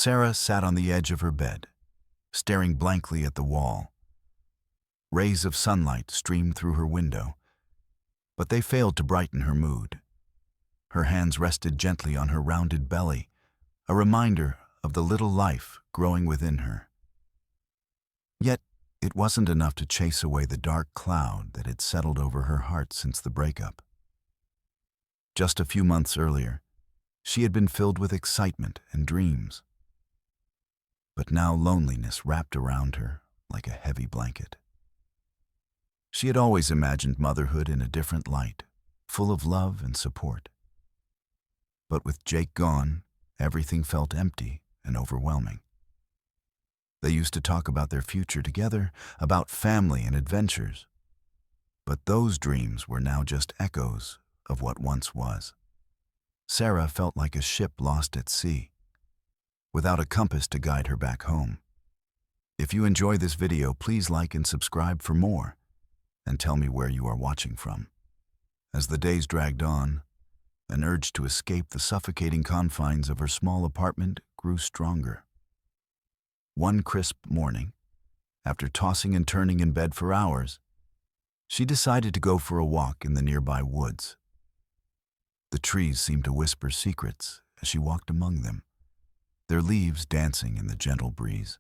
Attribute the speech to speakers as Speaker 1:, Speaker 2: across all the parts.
Speaker 1: Sarah sat on the edge of her bed, staring blankly at the wall. Rays of sunlight streamed through her window, but they failed to brighten her mood. Her hands rested gently on her rounded belly, a reminder of the little life growing within her. Yet, it wasn't enough to chase away the dark cloud that had settled over her heart since the breakup. Just a few months earlier, she had been filled with excitement and dreams. But now loneliness wrapped around her like a heavy blanket. She had always imagined motherhood in a different light, full of love and support. But with Jake gone, everything felt empty and overwhelming. They used to talk about their future together, about family and adventures. But those dreams were now just echoes of what once was. Sarah felt like a ship lost at sea, without a compass to guide her back home. If you enjoy this video, please like and subscribe for more, and tell me where you are watching from. As the days dragged on, an urge to escape the suffocating confines of her small apartment grew stronger. One crisp morning, after tossing and turning in bed for hours, she decided to go for a walk in the nearby woods. The trees seemed to whisper secrets as she walked among them, their leaves dancing in the gentle breeze.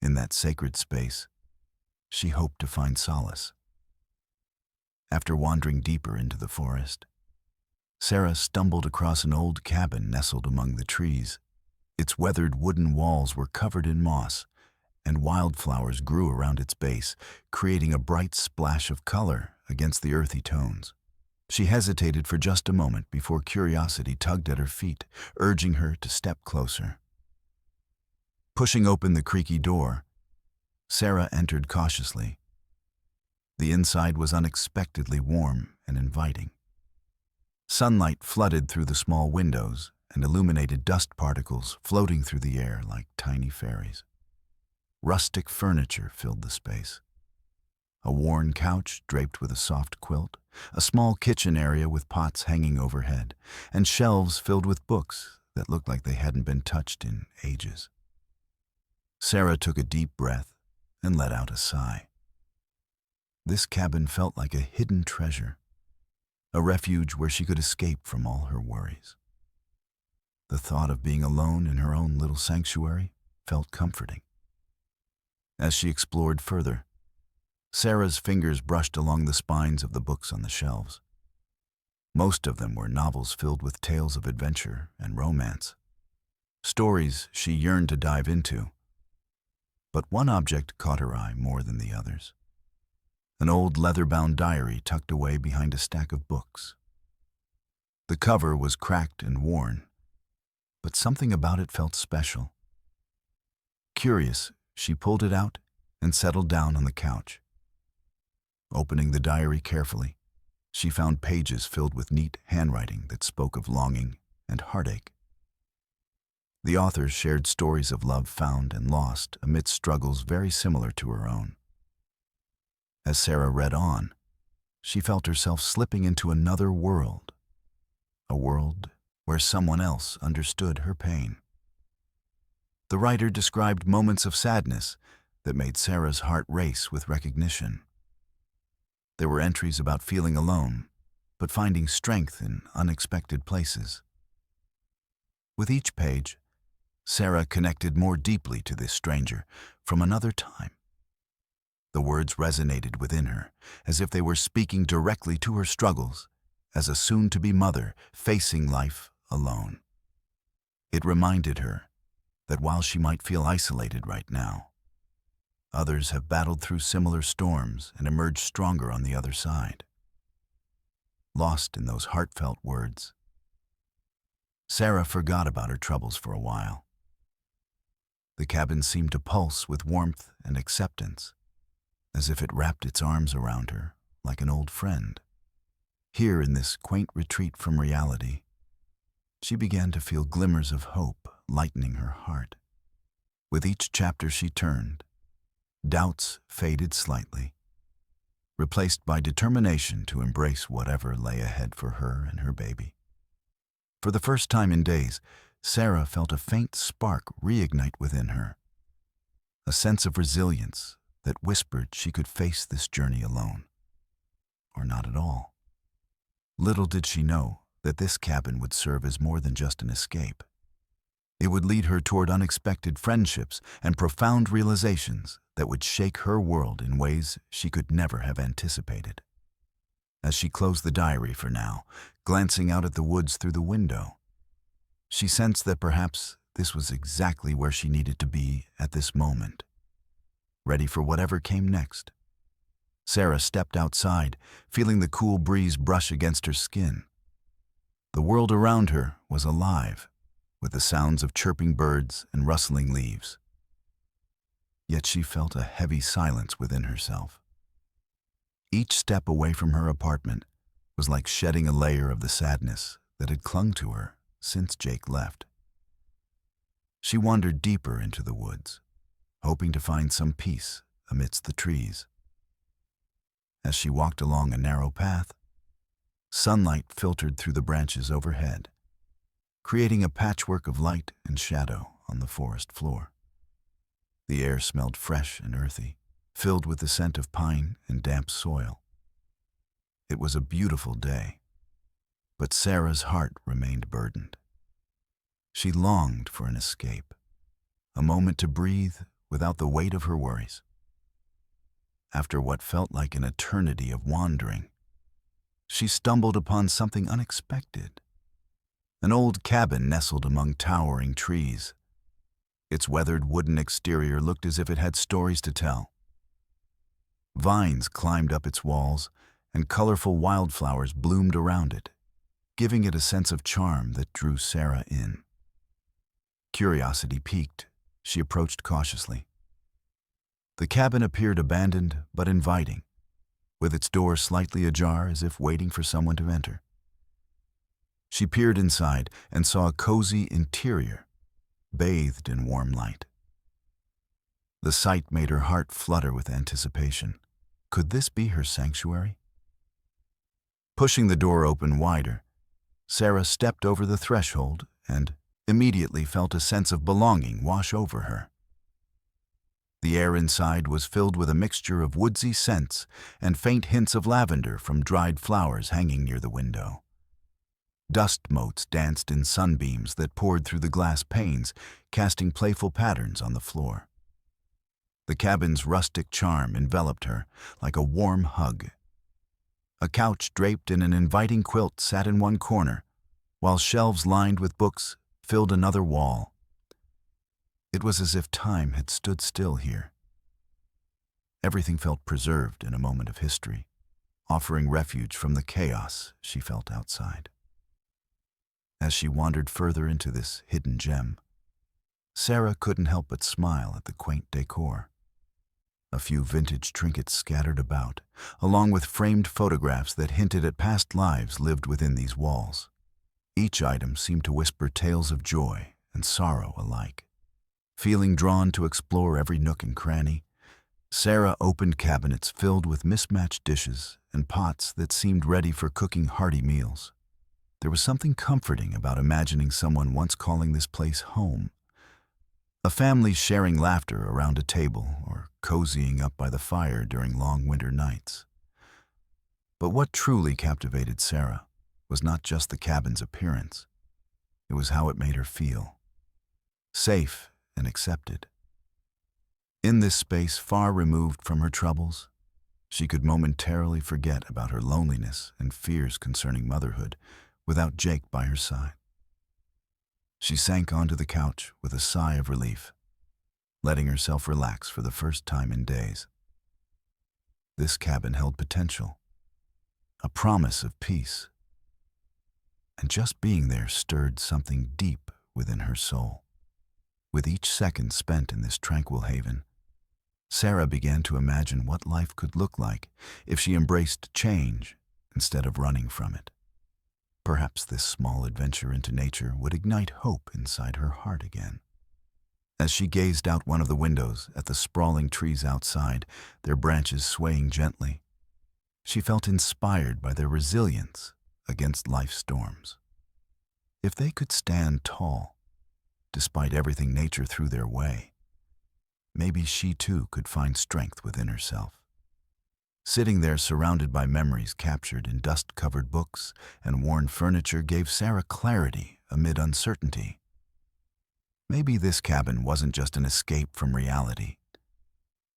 Speaker 1: In that sacred space, she hoped to find solace. After wandering deeper into the forest, Sarah stumbled across an old cabin nestled among the trees. Its weathered wooden walls were covered in moss, and wildflowers grew around its base, creating a bright splash of color against the earthy tones. She hesitated for just a moment before curiosity tugged at her feet, urging her to step closer. Pushing open the creaky door, Sarah entered cautiously. The inside was unexpectedly warm and inviting. Sunlight flooded through the small windows and illuminated dust particles floating through the air like tiny fairies. Rustic furniture filled the space. A worn couch draped with a soft quilt, a small kitchen area with pots hanging overhead, and shelves filled with books that looked like they hadn't been touched in ages. Sarah took a deep breath and let out a sigh. This cabin felt like a hidden treasure, a refuge where she could escape from all her worries. The thought of being alone in her own little sanctuary felt comforting. As she explored further, Sarah's fingers brushed along the spines of the books on the shelves. Most of them were novels filled with tales of adventure and romance, stories she yearned to dive into. But one object caught her eye more than the others. An old leather-bound diary tucked away behind a stack of books. The cover was cracked and worn, but something about it felt special. Curious, she pulled it out and settled down on the couch. Opening the diary carefully, she found pages filled with neat handwriting that spoke of longing and heartache. The authors shared stories of love found and lost amidst struggles very similar to her own. As Sarah read on, she felt herself slipping into another world, a world where someone else understood her pain. The writer described moments of sadness that made Sarah's heart race with recognition. There were entries about feeling alone, but finding strength in unexpected places. With each page, Sarah connected more deeply to this stranger from another time. The words resonated within her, as if they were speaking directly to her struggles as a soon-to-be mother facing life alone. It reminded her that while she might feel isolated right now, others have battled through similar storms and emerged stronger on the other side. Lost in those heartfelt words, Sarah forgot about her troubles for a while. The cabin seemed to pulse with warmth and acceptance, as if it wrapped its arms around her like an old friend. Here in this quaint retreat from reality, she began to feel glimmers of hope lightening her heart. With each chapter she turned, doubts faded slightly, replaced by determination to embrace whatever lay ahead for her and her baby. For the first time in days, Sarah felt a faint spark reignite within her, a sense of resilience that whispered she could face this journey alone, or not at all. Little did she know that this cabin would serve as more than just an escape. It would lead her toward unexpected friendships and profound realizations that would shake her world in ways she could never have anticipated. As she closed the diary for now, glancing out at the woods through the window, she sensed that perhaps this was exactly where she needed to be at this moment, ready for whatever came next. Sarah stepped outside, feeling the cool breeze brush against her skin. The world around her was alive, with the sounds of chirping birds and rustling leaves. Yet she felt a heavy silence within herself. Each step away from her apartment was like shedding a layer of the sadness that had clung to her since Jake left. She wandered deeper into the woods, hoping to find some peace amidst the trees. As she walked along a narrow path, sunlight filtered through the branches overhead, creating a patchwork of light and shadow on the forest floor. The air smelled fresh and earthy, filled with the scent of pine and damp soil. It was a beautiful day, but Sarah's heart remained burdened. She longed for an escape, a moment to breathe without the weight of her worries. After what felt like an eternity of wandering, she stumbled upon something unexpected. An old cabin nestled among towering trees. Its weathered wooden exterior looked as if it had stories to tell. Vines climbed up its walls, and colorful wildflowers bloomed around it, giving it a sense of charm that drew Sarah in. Curiosity piqued, she approached cautiously. The cabin appeared abandoned but inviting, with its door slightly ajar as if waiting for someone to enter. She peered inside and saw a cozy interior, bathed in warm light. The sight made her heart flutter with anticipation. Could this be her sanctuary? Pushing the door open wider, Sarah stepped over the threshold and immediately felt a sense of belonging wash over her. The air inside was filled with a mixture of woodsy scents and faint hints of lavender from dried flowers hanging near the window. Dust motes danced in sunbeams that poured through the glass panes, casting playful patterns on the floor. The cabin's rustic charm enveloped her like a warm hug. A couch draped in an inviting quilt sat in one corner, while shelves lined with books filled another wall. It was as if time had stood still here. Everything felt preserved in a moment of history, offering refuge from the chaos she felt outside. As she wandered further into this hidden gem, Sarah couldn't help but smile at the quaint decor. A few vintage trinkets scattered about, along with framed photographs that hinted at past lives lived within these walls. Each item seemed to whisper tales of joy and sorrow alike. Feeling drawn to explore every nook and cranny, Sarah opened cabinets filled with mismatched dishes and pots that seemed ready for cooking hearty meals. There was something comforting about imagining someone once calling this place home. A family sharing laughter around a table or cozying up by the fire during long winter nights. But what truly captivated Sarah was not just the cabin's appearance. It was how it made her feel. Safe and accepted. In this space far removed from her troubles, she could momentarily forget about her loneliness and fears concerning motherhood without Jake by her side. She sank onto the couch with a sigh of relief, letting herself relax for the first time in days. This cabin held potential, a promise of peace, and just being there stirred something deep within her soul. With each second spent in this tranquil haven, Sarah began to imagine what life could look like if she embraced change instead of running from it. Perhaps this small adventure into nature would ignite hope inside her heart again. As she gazed out one of the windows at the sprawling trees outside, their branches swaying gently, she felt inspired by their resilience against life's storms. If they could stand tall, despite everything nature threw their way. Maybe she too could find strength within herself. Sitting there surrounded by memories captured in dust-covered books and worn furniture gave Sarah clarity amid uncertainty. Maybe this cabin wasn't just an escape from reality.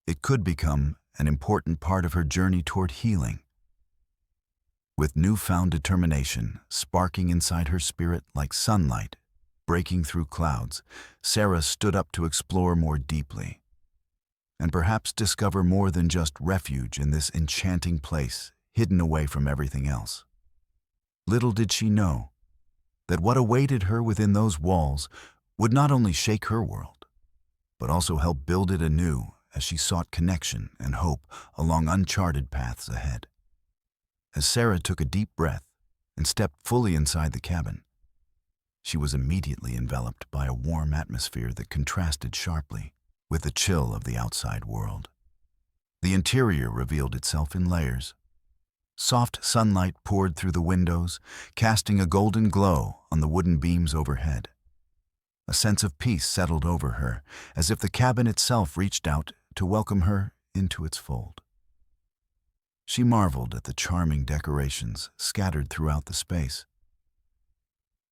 Speaker 1: It could become an important part of her journey toward healing. With newfound determination sparking inside her spirit like sunlight breaking through clouds, Sarah stood up to explore more deeply, and perhaps discover more than just refuge in this enchanting place hidden away from everything else. Little did she know that what awaited her within those walls would not only shake her world, but also help build it anew as she sought connection and hope along uncharted paths ahead. As Sarah took a deep breath and stepped fully inside the cabin, she was immediately enveloped by a warm atmosphere that contrasted sharply with the chill of the outside world. The interior revealed itself in layers. Soft sunlight poured through the windows, casting a golden glow on the wooden beams overhead. A sense of peace settled over her, as if the cabin itself reached out to welcome her into its fold. She marveled at the charming decorations scattered throughout the space.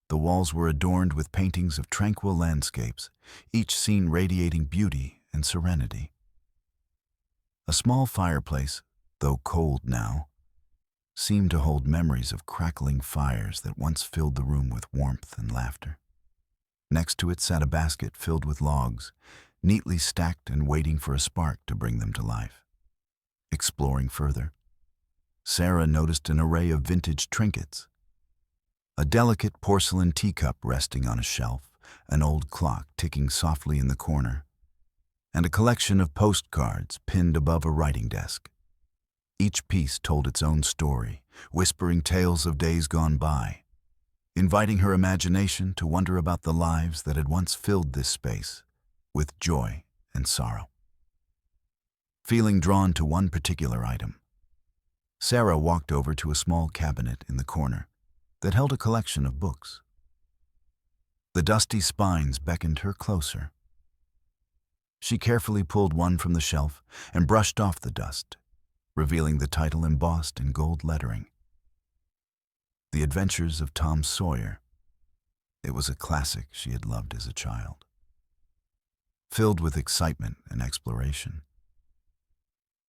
Speaker 1: The walls were adorned with paintings of tranquil landscapes, each scene radiating beauty and serenity. A small fireplace, though cold now, seemed to hold memories of crackling fires that once filled the room with warmth and laughter. Next to it sat a basket filled with logs, neatly stacked and waiting for a spark to bring them to life. Exploring further, Sarah noticed an array of vintage trinkets. A delicate porcelain teacup resting on a shelf, an old clock ticking softly in the corner, and a collection of postcards pinned above a writing desk. Each piece told its own story, whispering tales of days gone by, inviting her imagination to wonder about the lives that had once filled this space with joy and sorrow. Feeling drawn to one particular item, Sarah walked over to a small cabinet in the corner that held a collection of books. The dusty spines beckoned her closer. She carefully pulled one from the shelf and brushed off the dust, revealing the title embossed in gold lettering. The Adventures of Tom Sawyer. It was a classic she had loved as a child, filled with excitement and exploration.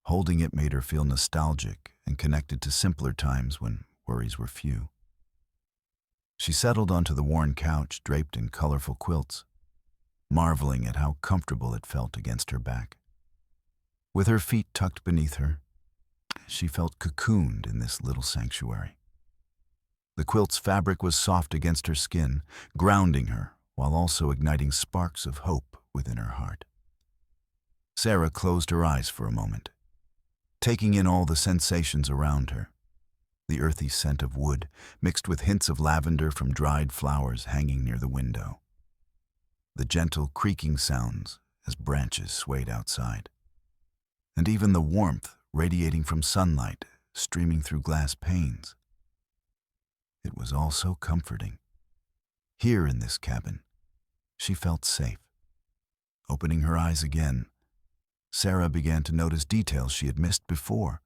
Speaker 1: Holding it made her feel nostalgic and connected to simpler times when worries were few. She settled onto the worn couch draped in colorful quilts, marveling at how comfortable it felt against her back. With her feet tucked beneath her, she felt cocooned in this little sanctuary. The quilt's fabric was soft against her skin, grounding her while also igniting sparks of hope within her heart. Sarah closed her eyes for a moment, taking in all the sensations around her. The earthy scent of wood, mixed with hints of lavender from dried flowers hanging near the window. The gentle creaking sounds as branches swayed outside. And even the warmth radiating from sunlight streaming through glass panes. It was all so comforting. Here in this cabin, she felt safe. Opening her eyes again, Sarah began to notice details she had missed before.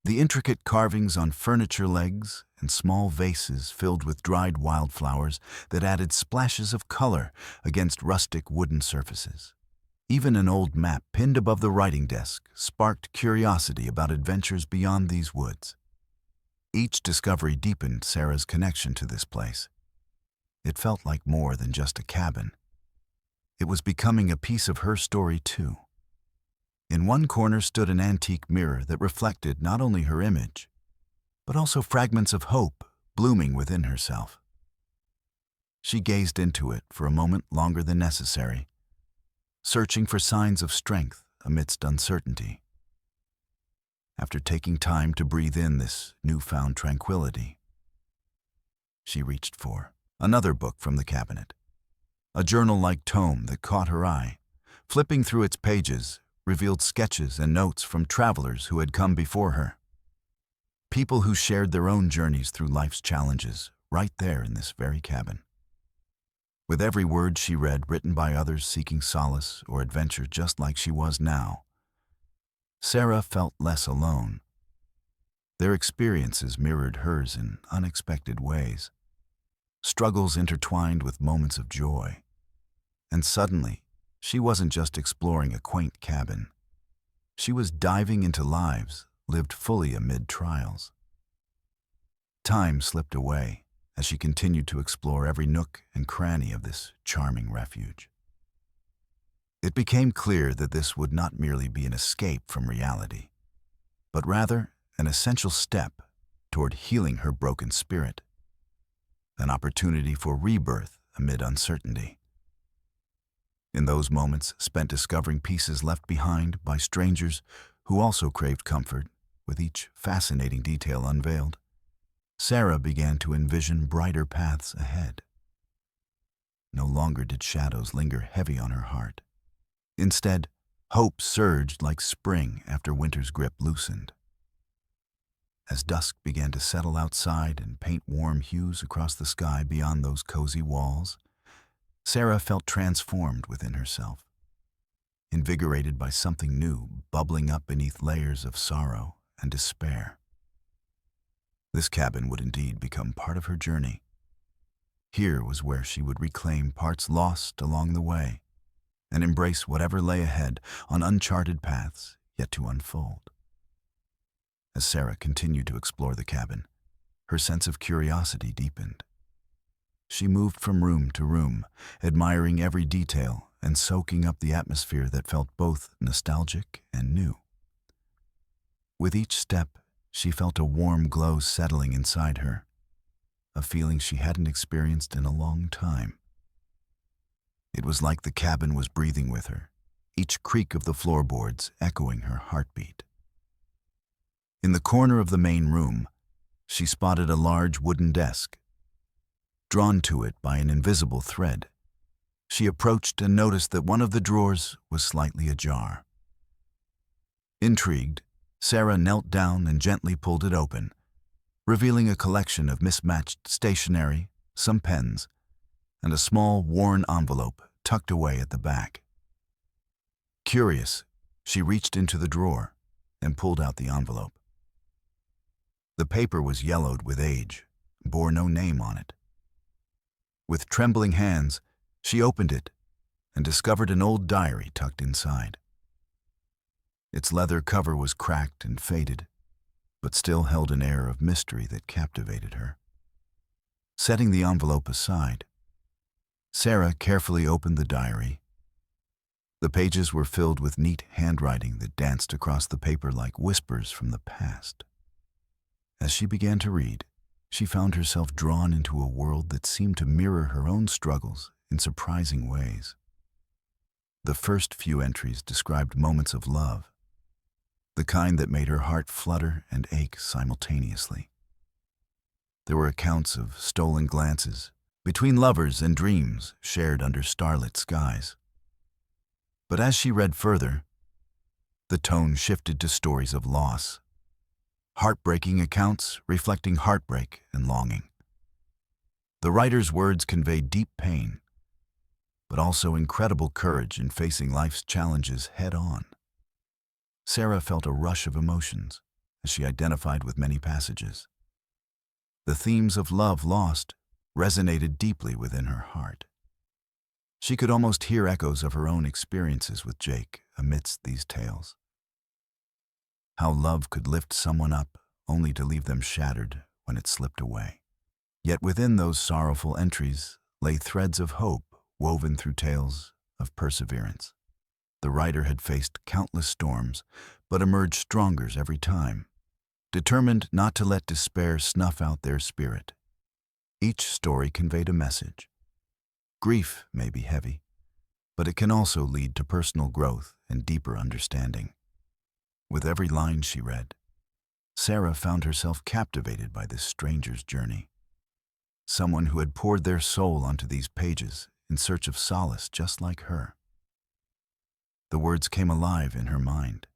Speaker 1: The intricate carvings on furniture legs and small vases filled with dried wildflowers that added splashes of color against rustic wooden surfaces. Even an old map pinned above the writing desk sparked curiosity about adventures beyond these woods. Each discovery deepened Sarah's connection to this place. It felt like more than just a cabin. It was becoming a piece of her story too. In one corner stood an antique mirror that reflected not only her image, but also fragments of hope blooming within herself. She gazed into it for a moment longer than necessary, searching for signs of strength amidst uncertainty. After taking time to breathe in this newfound tranquility, she reached for another book from the cabinet, a journal-like tome that caught her eye. Flipping through its pages revealed sketches and notes from travelers who had come before her. People who shared their own journeys through life's challenges right there in this very cabin. With every word she read, written by others seeking solace or adventure just like she was now, Sarah felt less alone. Their experiences mirrored hers in unexpected ways, struggles intertwined with moments of joy. And suddenly, she wasn't just exploring a quaint cabin. She was diving into lives lived fully amid trials. Time slipped away as she continued to explore every nook and cranny of this charming refuge. It became clear that this would not merely be an escape from reality, but rather an essential step toward healing her broken spirit, an opportunity for rebirth amid uncertainty. In those moments spent discovering pieces left behind by strangers who also craved comfort, with each fascinating detail unveiled, Sarah began to envision brighter paths ahead. No longer did shadows linger heavy on her heart. Instead, hope surged like spring after winter's grip loosened. As dusk began to settle outside and paint warm hues across the sky beyond those cozy walls, Sarah felt transformed within herself, invigorated by something new bubbling up beneath layers of sorrow and despair. This cabin would indeed become part of her journey. Here was where she would reclaim parts lost along the way and embrace whatever lay ahead on uncharted paths yet to unfold. As Sarah continued to explore the cabin, her sense of curiosity deepened. She moved from room to room, admiring every detail and soaking up the atmosphere that felt both nostalgic and new. With each step, she felt a warm glow settling inside her, a feeling she hadn't experienced in a long time. It was like the cabin was breathing with her, each creak of the floorboards echoing her heartbeat. In the corner of the main room, she spotted a large wooden desk. Drawn to it by an invisible thread, she approached and noticed that one of the drawers was slightly ajar. Intrigued, Sarah knelt down and gently pulled it open, revealing a collection of mismatched stationery, some pens, and a small, worn envelope tucked away at the back. Curious, she reached into the drawer and pulled out the envelope. The paper was yellowed with age, bore no name on it. With trembling hands, she opened it and discovered an old diary tucked inside. Its leather cover was cracked and faded, but still held an air of mystery that captivated her. Setting the envelope aside, Sarah carefully opened the diary. The pages were filled with neat handwriting that danced across the paper like whispers from the past. As she began to read, she found herself drawn into a world that seemed to mirror her own struggles in surprising ways. The first few entries described moments of love, the kind that made her heart flutter and ache simultaneously. There were accounts of stolen glances between lovers and dreams shared under starlit skies. But as she read further, the tone shifted to stories of loss, heartbreaking accounts reflecting heartbreak and longing. The writer's words conveyed deep pain, but also incredible courage in facing life's challenges head-on. Sarah felt a rush of emotions as she identified with many passages. The themes of love lost resonated deeply within her heart. She could almost hear echoes of her own experiences with Jake amidst these tales. How love could lift someone up only to leave them shattered when it slipped away. Yet within those sorrowful entries lay threads of hope woven through tales of perseverance. The writer had faced countless storms, but emerged stronger every time, determined not to let despair snuff out their spirit. Each story conveyed a message. Grief may be heavy, but it can also lead to personal growth and deeper understanding. With every line she read, Sarah found herself captivated by this stranger's journey. Someone who had poured their soul onto these pages in search of solace just like her. The words came alive in her mind.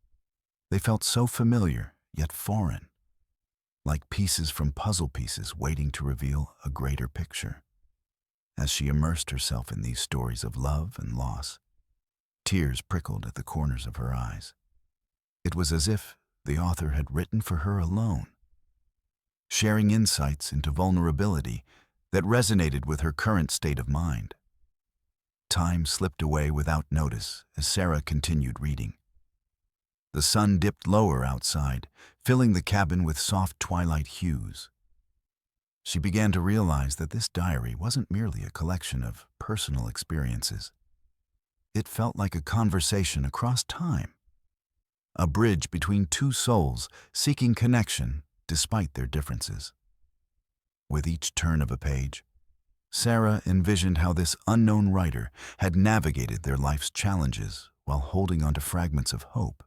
Speaker 1: They felt so familiar, yet foreign, like pieces from puzzle pieces waiting to reveal a greater picture. As she immersed herself in these stories of love and loss, tears prickled at the corners of her eyes. It was as if the author had written for her alone, sharing insights into vulnerability that resonated with her current state of mind. Time slipped away without notice as Sarah continued reading. The sun dipped lower outside, filling the cabin with soft twilight hues. She began to realize that this diary wasn't merely a collection of personal experiences. It felt like a conversation across time, a bridge between two souls seeking connection despite their differences. With each turn of a page, Sarah envisioned how this unknown writer had navigated their life's challenges while holding onto fragments of hope.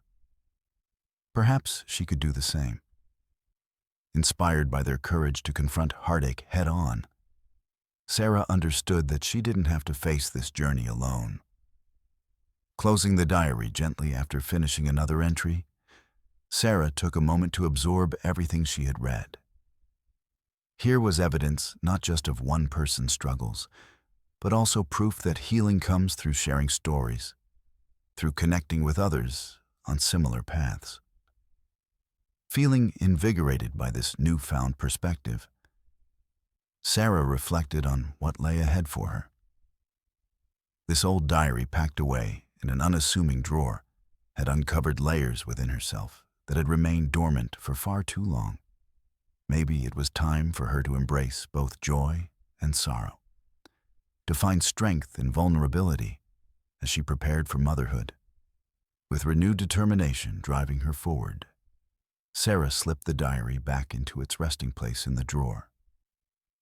Speaker 1: Perhaps she could do the same. Inspired by their courage to confront heartache head-on, Sarah understood that she didn't have to face this journey alone. Closing the diary gently after finishing another entry, Sarah took a moment to absorb everything she had read. Here was evidence not just of one person's struggles, but also proof that healing comes through sharing stories, through connecting with others on similar paths. Feeling invigorated by this newfound perspective, Sarah reflected on what lay ahead for her. This old diary, packed away in an unassuming drawer, had uncovered layers within herself that had remained dormant for far too long. Maybe it was time for her to embrace both joy and sorrow, to find strength in vulnerability as she prepared for motherhood. With renewed determination driving her forward, Sarah slipped the diary back into its resting place in the drawer,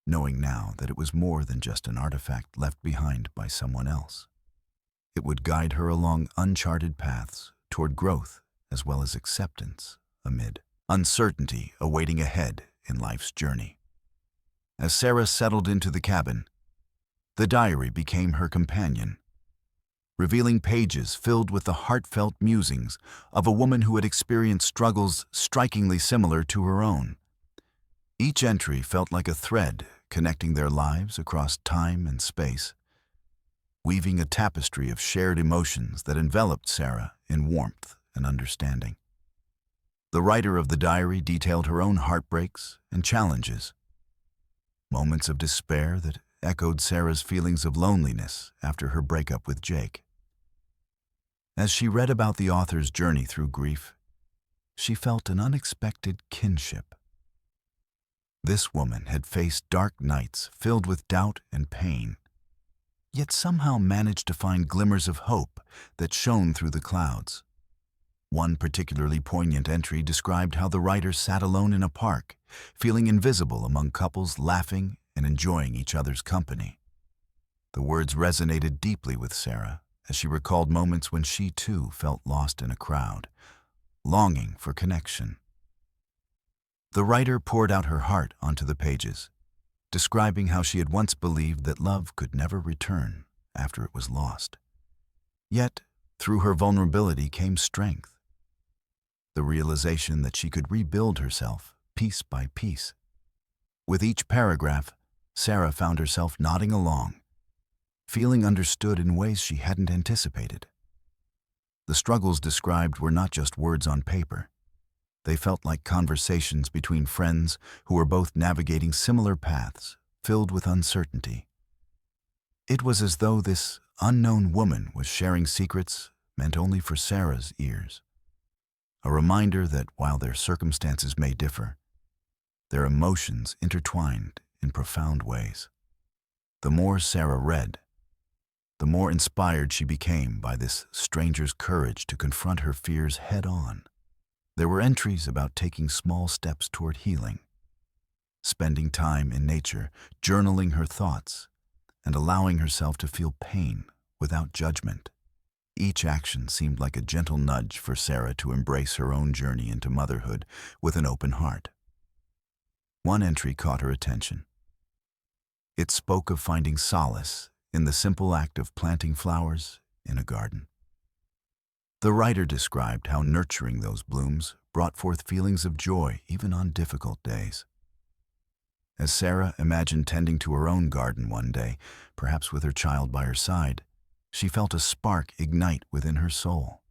Speaker 1: knowing now that it was more than just an artifact left behind by someone else. It would guide her along uncharted paths toward growth as well as acceptance amid uncertainty awaiting ahead in life's journey. As Sarah settled into the cabin, the diary became her companion, revealing pages filled with the heartfelt musings of a woman who had experienced struggles strikingly similar to her own. Each entry felt like a thread connecting their lives across time and space, weaving a tapestry of shared emotions that enveloped Sarah in warmth and understanding. The writer of the diary detailed her own heartbreaks and challenges, moments of despair that echoed Sarah's feelings of loneliness after her breakup with Jake. As she read about the author's journey through grief, she felt an unexpected kinship. This woman had faced dark nights filled with doubt and pain, yet somehow managed to find glimmers of hope that shone through the clouds. One particularly poignant entry described how the writer sat alone in a park, feeling invisible among couples laughing and enjoying each other's company. The words resonated deeply with Sarah as she recalled moments when she too felt lost in a crowd, longing for connection. The writer poured out her heart onto the pages, describing how she had once believed that love could never return after it was lost. Yet, through her vulnerability came strength, the realization that she could rebuild herself piece by piece. With each paragraph, Sarah found herself nodding along, feeling understood in ways she hadn't anticipated. The struggles described were not just words on paper. They felt like conversations between friends who were both navigating similar paths, filled with uncertainty. It was as though this unknown woman was sharing secrets meant only for Sarah's ears. A reminder that while their circumstances may differ, their emotions intertwined in profound ways. The more Sarah read, the more inspired she became by this stranger's courage to confront her fears head-on. There were entries about taking small steps toward healing, spending time in nature, journaling her thoughts, and allowing herself to feel pain without judgment. Each action seemed like a gentle nudge for Sarah to embrace her own journey into motherhood with an open heart. One entry caught her attention. It spoke of finding solace in the simple act of planting flowers in a garden. The writer described how nurturing those blooms brought forth feelings of joy even on difficult days. As Sarah imagined tending to her own garden one day, perhaps with her child by her side, she felt a spark ignite within her soul.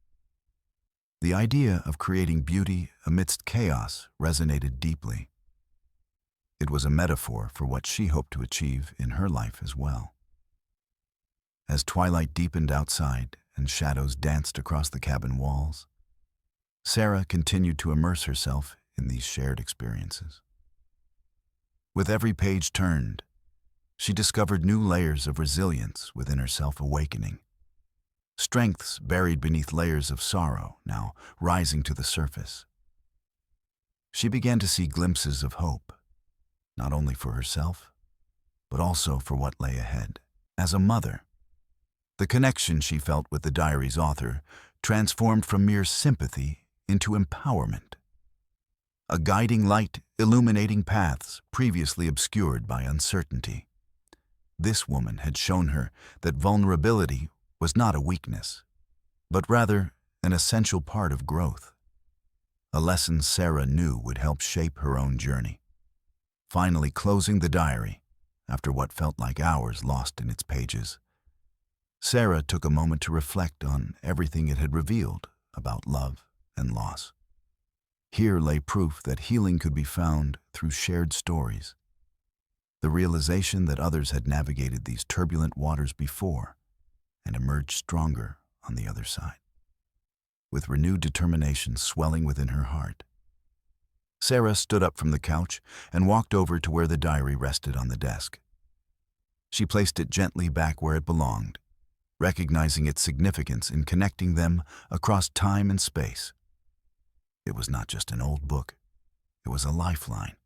Speaker 1: The idea of creating beauty amidst chaos resonated deeply. It was a metaphor for what she hoped to achieve in her life as well. As twilight deepened outside and shadows danced across the cabin walls, Sarah continued to immerse herself in these shared experiences. With every page turned, she discovered new layers of resilience within herself awakening. Strengths buried beneath layers of sorrow now rising to the surface. She began to see glimpses of hope, not only for herself, but also for what lay ahead. As a mother, the connection she felt with the diary's author transformed from mere sympathy into empowerment. A guiding light illuminating paths previously obscured by uncertainty. This woman had shown her that vulnerability was not a weakness, but rather an essential part of growth. A lesson Sarah knew would help shape her own journey. Finally closing the diary, after what felt like hours lost in its pages, Sarah took a moment to reflect on everything it had revealed about love and loss. Here lay proof that healing could be found through shared stories. The realization that others had navigated these turbulent waters before and emerged stronger on the other side. With renewed determination swelling within her heart, Sarah stood up from the couch and walked over to where the diary rested on the desk. She placed it gently back where it belonged, recognizing its significance in connecting them across time and space. It was not just an old book, it was a lifeline,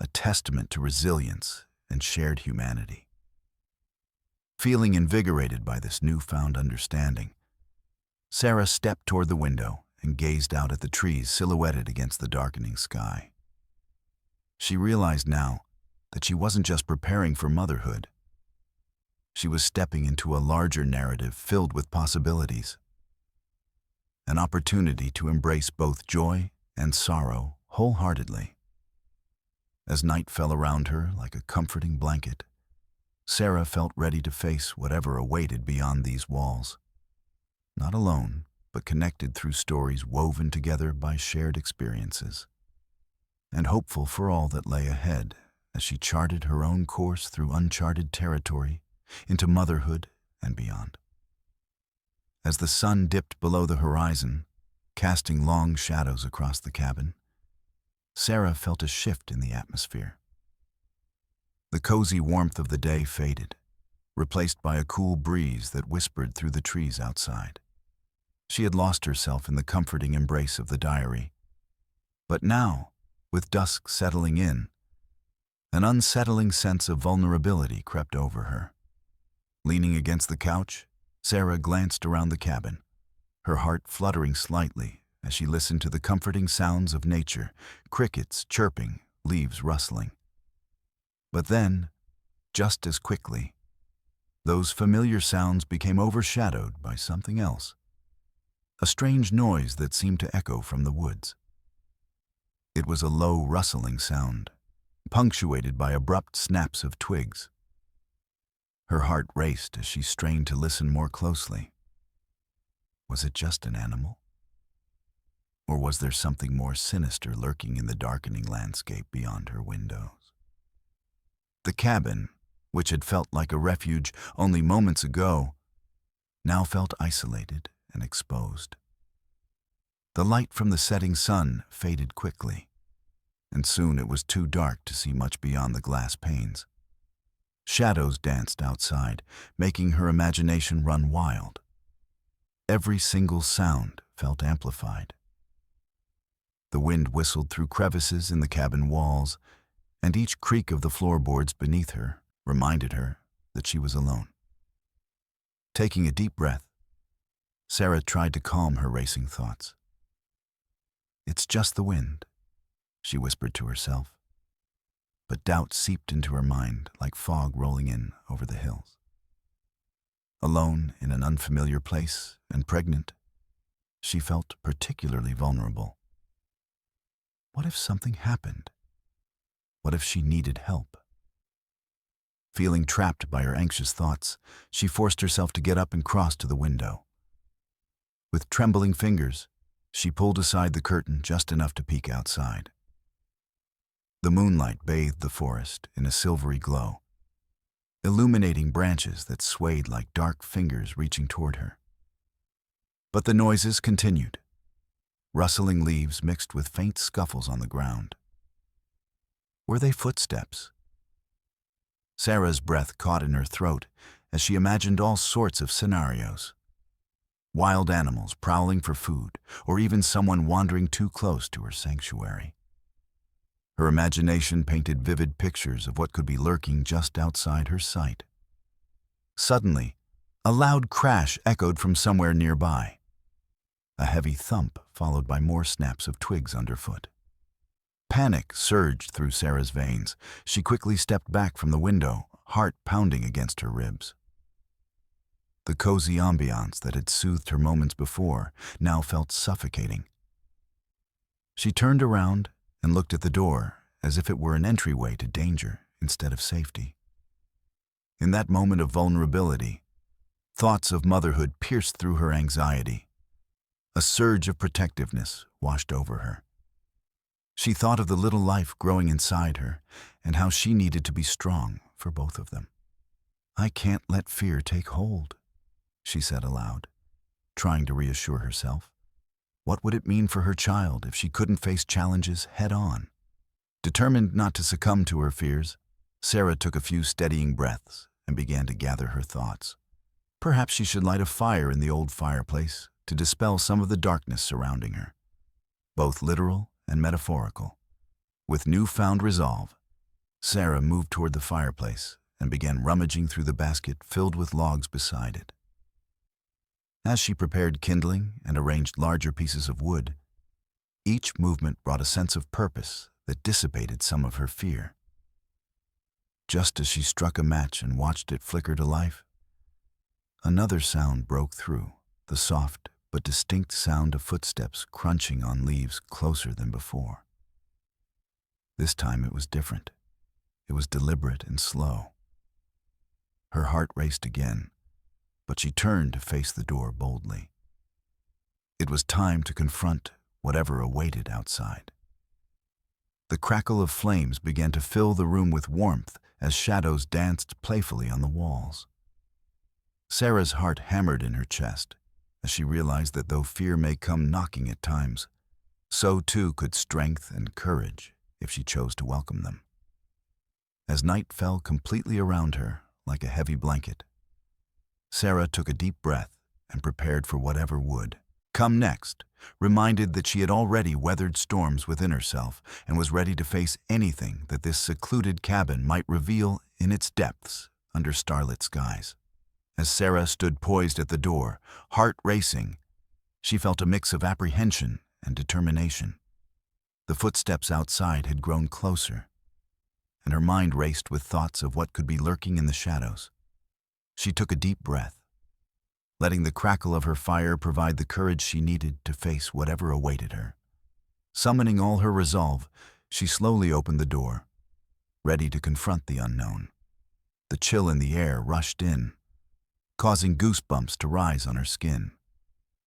Speaker 1: a testament to resilience and shared humanity. Feeling invigorated by this newfound understanding, Sarah stepped toward the window and gazed out at the trees silhouetted against the darkening sky. She realized now that she wasn't just preparing for motherhood. She was stepping into a larger narrative filled with possibilities. An opportunity to embrace both joy and sorrow wholeheartedly. As night fell around her like a comforting blanket, Sarah felt ready to face whatever awaited beyond these walls. Not alone, but connected through stories woven together by shared experiences. And hopeful for all that lay ahead as she charted her own course through uncharted territory into motherhood and beyond. As the sun dipped below the horizon, casting long shadows across the cabin, Sarah felt a shift in the atmosphere. The cozy warmth of the day faded, replaced by a cool breeze that whispered through the trees outside. She had lost herself in the comforting embrace of the diary. But now, with dusk settling in, an unsettling sense of vulnerability crept over her. Leaning against the couch, Sarah glanced around the cabin, her heart fluttering slightly as she listened to the comforting sounds of nature, crickets chirping, leaves rustling. But then, just as quickly, those familiar sounds became overshadowed by something else. A strange noise that seemed to echo from the woods. It was a low rustling sound, punctuated by abrupt snaps of twigs. Her heart raced as she strained to listen more closely. Was it just an animal? Or was there something more sinister lurking in the darkening landscape beyond her windows? The cabin, which had felt like a refuge only moments ago, now felt isolated and exposed. The light from the setting sun faded quickly, and soon it was too dark to see much beyond the glass panes. Shadows danced outside, making her imagination run wild. Every single sound felt amplified. The wind whistled through crevices in the cabin walls, and each creak of the floorboards beneath her reminded her that she was alone. Taking a deep breath, Sarah tried to calm her racing thoughts. "It's just the wind," she whispered to herself. But doubt seeped into her mind like fog rolling in over the hills. Alone in an unfamiliar place and pregnant, she felt particularly vulnerable. What if something happened? What if she needed help? Feeling trapped by her anxious thoughts, she forced herself to get up and cross to the window. With trembling fingers, she pulled aside the curtain just enough to peek outside. The moonlight bathed the forest in a silvery glow, illuminating branches that swayed like dark fingers reaching toward her. But the noises continued, rustling leaves mixed with faint scuffles on the ground. Were they footsteps? Sarah's breath caught in her throat as she imagined all sorts of scenarios. Wild animals prowling for food, or even someone wandering too close to her sanctuary. Her imagination painted vivid pictures of what could be lurking just outside her sight. Suddenly, a loud crash echoed from somewhere nearby. A heavy thump followed by more snaps of twigs underfoot. Panic surged through Sarah's veins. She quickly stepped back from the window, heart pounding against her ribs. The cozy ambiance that had soothed her moments before now felt suffocating. She turned around and looked at the door as if it were an entryway to danger instead of safety. In that moment of vulnerability, thoughts of motherhood pierced through her anxiety. A surge of protectiveness washed over her. She thought of the little life growing inside her and how she needed to be strong for both of them. "I can't let fear take hold," she said aloud, trying to reassure herself. What would it mean for her child if she couldn't face challenges head-on? Determined not to succumb to her fears, Sarah took a few steadying breaths and began to gather her thoughts. Perhaps she should light a fire in the old fireplace to dispel some of the darkness surrounding her, both literal and metaphorical. With newfound resolve, Sarah moved toward the fireplace and began rummaging through the basket filled with logs beside it. As she prepared kindling and arranged larger pieces of wood, each movement brought a sense of purpose that dissipated some of her fear. Just as she struck a match and watched it flicker to life, another sound broke through, the soft but distinct sound of footsteps crunching on leaves closer than before. This time it was different. It was deliberate and slow. Her heart raced again, but she turned to face the door boldly. It was time to confront whatever awaited outside. The crackle of flames began to fill the room with warmth as shadows danced playfully on the walls. Sarah's heart hammered in her chest as she realized that though fear may come knocking at times, so too could strength and courage if she chose to welcome them. As night fell completely around her like a heavy blanket, Sarah took a deep breath and prepared for whatever would come next, reminded that she had already weathered storms within herself and was ready to face anything that this secluded cabin might reveal in its depths under starlit skies. As Sarah stood poised at the door, heart racing, she felt a mix of apprehension and determination. The footsteps outside had grown closer, and her mind raced with thoughts of what could be lurking in the shadows. She took a deep breath, letting the crackle of her fire provide the courage she needed to face whatever awaited her. Summoning all her resolve, she slowly opened the door, ready to confront the unknown. The chill in the air rushed in, causing goosebumps to rise on her skin.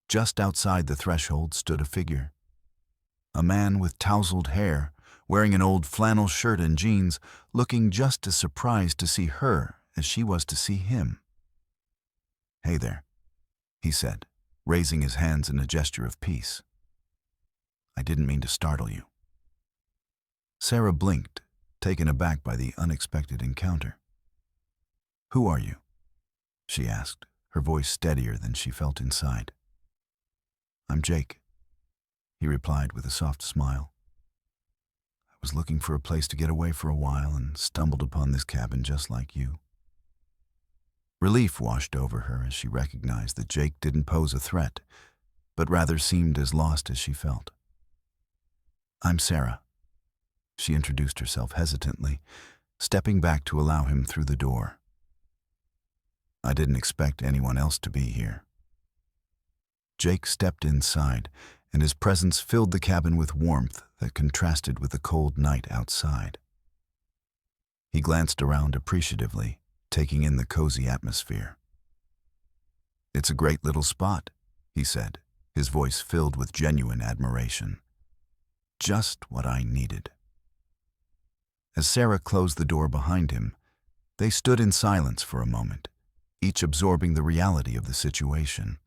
Speaker 1: Just outside the threshold stood a figure. A man with tousled hair, wearing an old flannel shirt and jeans, looking just as surprised to see her as she was to see him. "Hey there," he said, raising his hands in a gesture of peace. "I didn't mean to startle you." Sarah blinked, taken aback by the unexpected encounter. "Who are you?" she asked, her voice steadier than she felt inside. "I'm Jake," he replied with a soft smile. "I was looking for a place to get away for a while and stumbled upon this cabin just like you." Relief washed over her as she recognized that Jake didn't pose a threat, but rather seemed as lost as she felt. "I'm Sarah," she introduced herself hesitantly, stepping back to allow him through the door. "I didn't expect anyone else to be here." Jake stepped inside, and his presence filled the cabin with warmth that contrasted with the cold night outside. He glanced around appreciatively, taking in the cozy atmosphere. "It's a great little spot," he said, his voice filled with genuine admiration. "Just what I needed." As Sarah closed the door behind him, they stood in silence for a moment, each absorbing the reality of the situation.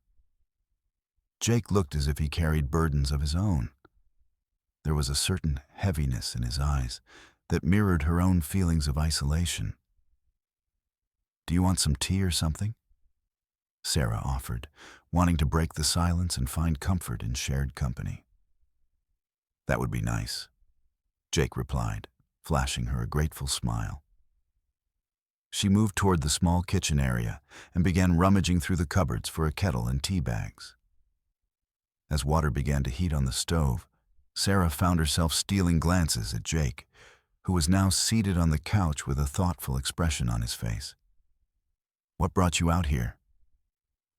Speaker 1: Jake looked as if he carried burdens of his own. There was a certain heaviness in his eyes that mirrored her own feelings of isolation. "Do you want some tea or something?" Sarah offered, wanting to break the silence and find comfort in shared company. "That would be nice," Jake replied, flashing her a grateful smile. She moved toward the small kitchen area and began rummaging through the cupboards for a kettle and tea bags. As water began to heat on the stove, Sarah found herself stealing glances at Jake, who was now seated on the couch with a thoughtful expression on his face. "What brought you out here?"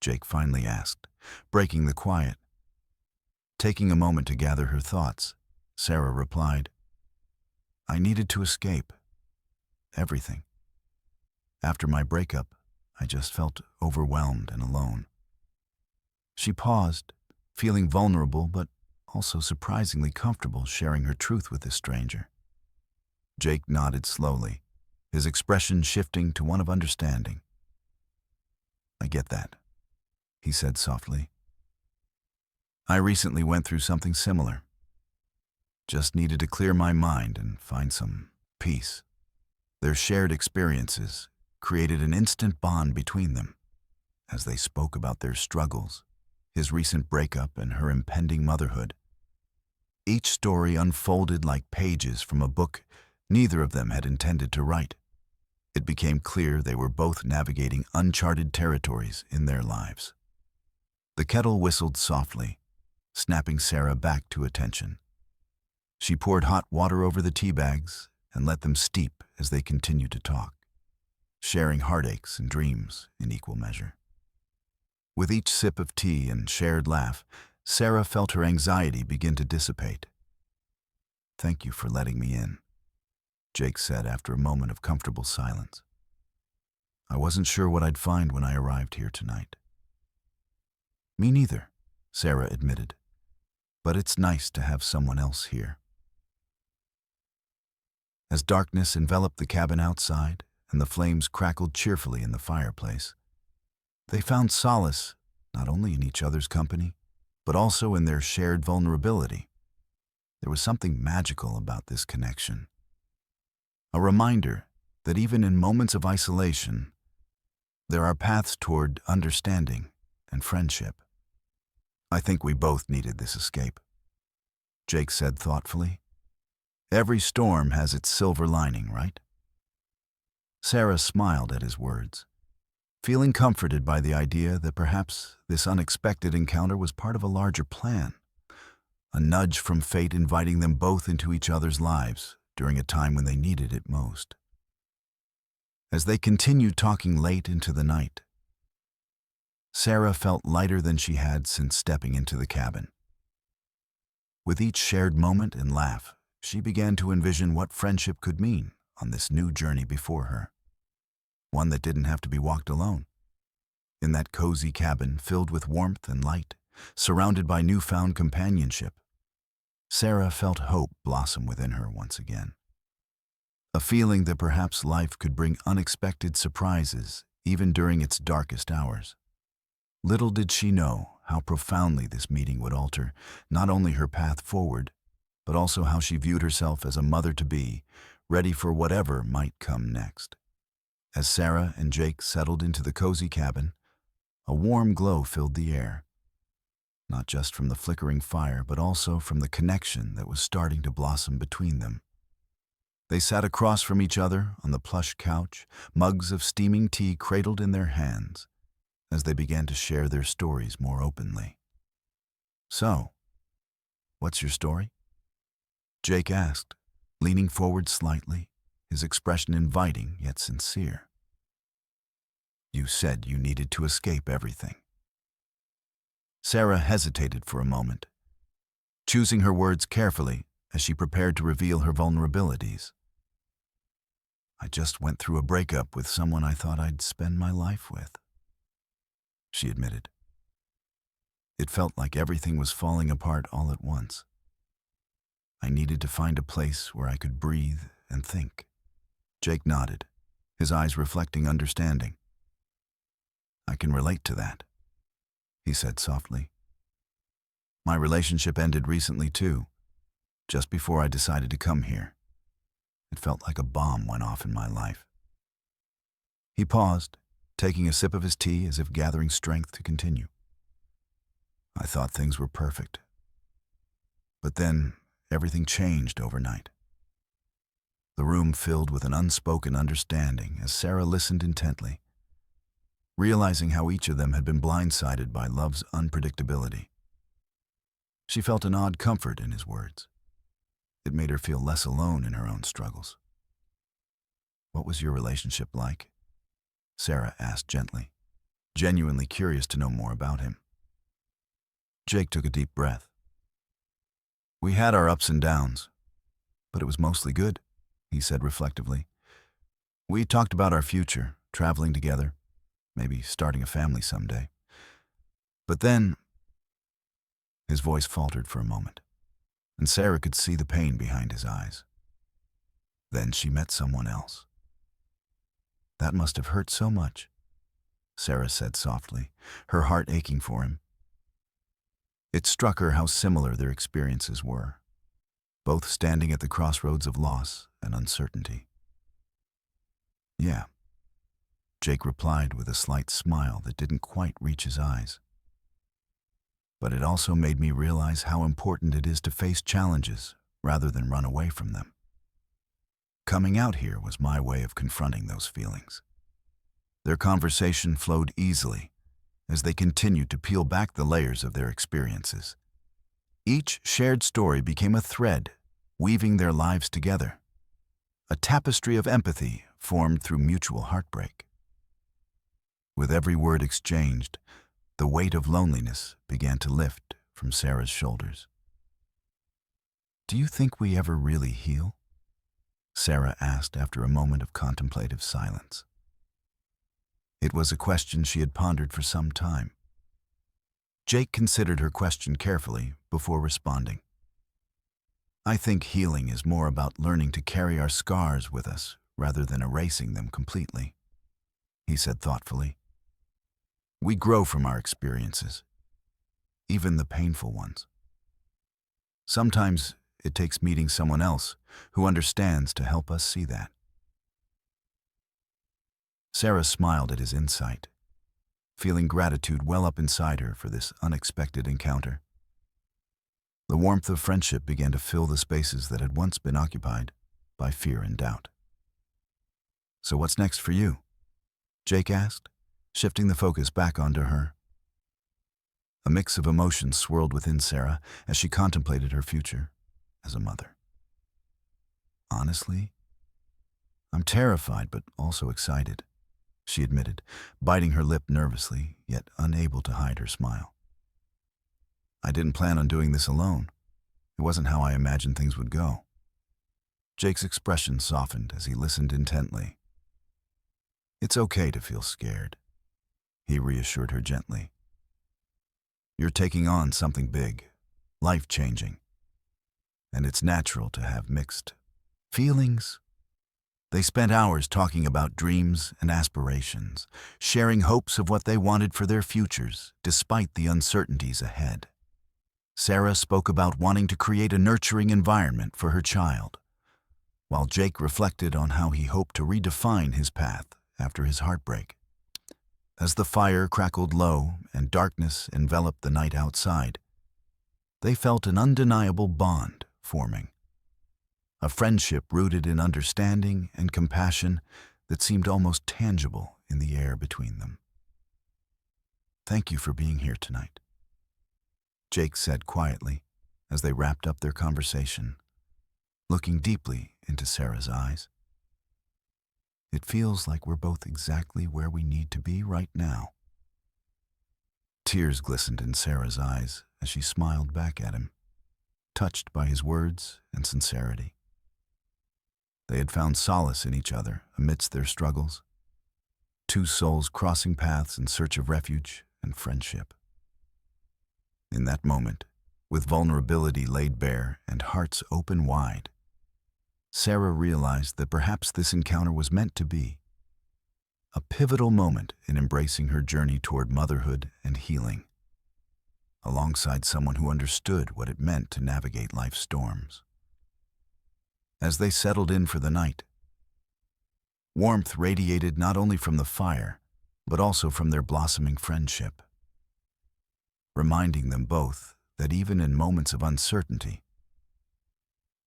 Speaker 1: Jake finally asked, breaking the quiet. Taking a moment to gather her thoughts, Sarah replied, "I needed to escape. Everything. After my breakup, I just felt overwhelmed and alone." She paused, feeling vulnerable but also surprisingly comfortable sharing her truth with this stranger. Jake nodded slowly, his expression shifting to one of understanding. "I get that," he said softly. "I recently went through something similar. Just needed to clear my mind and find some peace." Their shared experiences created an instant bond between them. As they spoke about their struggles, his recent breakup and her impending motherhood, each story unfolded like pages from a book neither of them had intended to write. It became clear they were both navigating uncharted territories in their lives. The kettle whistled softly, snapping Sarah back to attention. She poured hot water over the tea bags and let them steep as they continued to talk, sharing heartaches and dreams in equal measure. With each sip of tea and shared laugh, Sarah felt her anxiety begin to dissipate. "Thank you for letting me in," Jake said after a moment of comfortable silence. "I wasn't sure what I'd find when I arrived here tonight." "Me neither," Sarah admitted, "but it's nice to have someone else here." As darkness enveloped the cabin outside and the flames crackled cheerfully in the fireplace, they found solace not only in each other's company, but also in their shared vulnerability. There was something magical about this connection. A reminder that even in moments of isolation, there are paths toward understanding and friendship. "I think we both needed this escape," Jake said thoughtfully. "Every storm has its silver lining, right?" Sarah smiled at his words, feeling comforted by the idea that perhaps this unexpected encounter was part of a larger plan, a nudge from fate inviting them both into each other's lives during a time when they needed it most. As they continued talking late into the night, Sarah felt lighter than she had since stepping into the cabin. With each shared moment and laugh, she began to envision what friendship could mean on this new journey before her. One that didn't have to be walked alone. In that cozy cabin filled with warmth and light, surrounded by newfound companionship, Sarah felt hope blossom within her once again. A feeling that perhaps life could bring unexpected surprises even during its darkest hours. Little did she know how profoundly this meeting would alter not only her path forward, but also how she viewed herself as a mother-to-be, ready for whatever might come next. As Sarah and Jake settled into the cozy cabin, a warm glow filled the air, not just from the flickering fire, but also from the connection that was starting to blossom between them. They sat across from each other on the plush couch, mugs of steaming tea cradled in their hands, as they began to share their stories more openly. "So, what's your story?" Jake asked, leaning forward slightly, his expression inviting yet sincere. "You said you needed to escape everything." Sarah hesitated for a moment, choosing her words carefully as she prepared to reveal her vulnerabilities. I just went through a breakup with someone I thought I'd spend my life with, she admitted. It felt like everything was falling apart all at once. I needed to find a place where I could breathe and think. Jake nodded, his eyes reflecting understanding. I can relate to that, he said softly. My relationship ended recently too, just before I decided to come here. It felt like a bomb went off in my life. He paused, taking a sip of his tea as if gathering strength to continue. I thought things were perfect. But then, everything changed overnight. The room filled with an unspoken understanding as Sarah listened intently, realizing how each of them had been blindsided by love's unpredictability. She felt an odd comfort in his words. It made her feel less alone in her own struggles. What was your relationship like? Sarah asked gently, genuinely curious to know more about him. Jake took a deep breath. We had our ups and downs, but it was mostly good, he said reflectively. We talked about our future, traveling together, maybe starting a family someday. But then, his voice faltered for a moment, and Sarah could see the pain behind his eyes. Then she met someone else. That must have hurt so much, Sarah said softly, her heart aching for him. It struck her how similar their experiences were, both standing at the crossroads of loss and uncertainty. Yeah, Jake replied with a slight smile that didn't quite reach his eyes. But it also made me realize how important it is to face challenges rather than run away from them. Coming out here was my way of confronting those feelings. Their conversation flowed easily as they continued to peel back the layers of their experiences. Each shared story became a thread, weaving their lives together, a tapestry of empathy formed through mutual heartbreak. With every word exchanged, the weight of loneliness began to lift from Sarah's shoulders. Do you think we ever really heal? Sarah asked after a moment of contemplative silence. It was a question she had pondered for some time. Jake considered her question carefully before responding. I think healing is more about learning to carry our scars with us rather than erasing them completely, he said thoughtfully. We grow from our experiences, even the painful ones. Sometimes it takes meeting someone else who understands to help us see that. Sarah smiled at his insight, feeling gratitude well up inside her for this unexpected encounter. The warmth of friendship began to fill the spaces that had once been occupied by fear and doubt. So what's next for you? Jake asked, shifting the focus back onto her. A mix of emotions swirled within Sarah as she contemplated her future as a mother. Honestly, I'm terrified but also excited, she admitted, biting her lip nervously, yet unable to hide her smile. I didn't plan on doing this alone. It wasn't how I imagined things would go. Jake's expression softened as he listened intently. It's okay to feel scared, he reassured her gently. You're taking on something big, life-changing, and it's natural to have mixed feelings. They spent hours talking about dreams and aspirations, sharing hopes of what they wanted for their futures, despite the uncertainties ahead. Sarah spoke about wanting to create a nurturing environment for her child, while Jake reflected on how he hoped to redefine his path after his heartbreak. As the fire crackled low and darkness enveloped the night outside, they felt an undeniable bond forming. A friendship rooted in understanding and compassion that seemed almost tangible in the air between them. Thank you for being here tonight, Jake said quietly as they wrapped up their conversation, looking deeply into Sarah's eyes. It feels like we're both exactly where we need to be right now. Tears glistened in Sarah's eyes as she smiled back at him, touched by his words and sincerity. They had found solace in each other amidst their struggles. Two souls crossing paths in search of refuge and friendship. In that moment, with vulnerability laid bare and hearts open wide, Sarah realized that perhaps this encounter was meant to be a pivotal moment in embracing her journey toward motherhood and healing, alongside someone who understood what it meant to navigate life's storms. As they settled in for the night, warmth radiated not only from the fire, but also from their blossoming friendship, reminding them both that even in moments of uncertainty,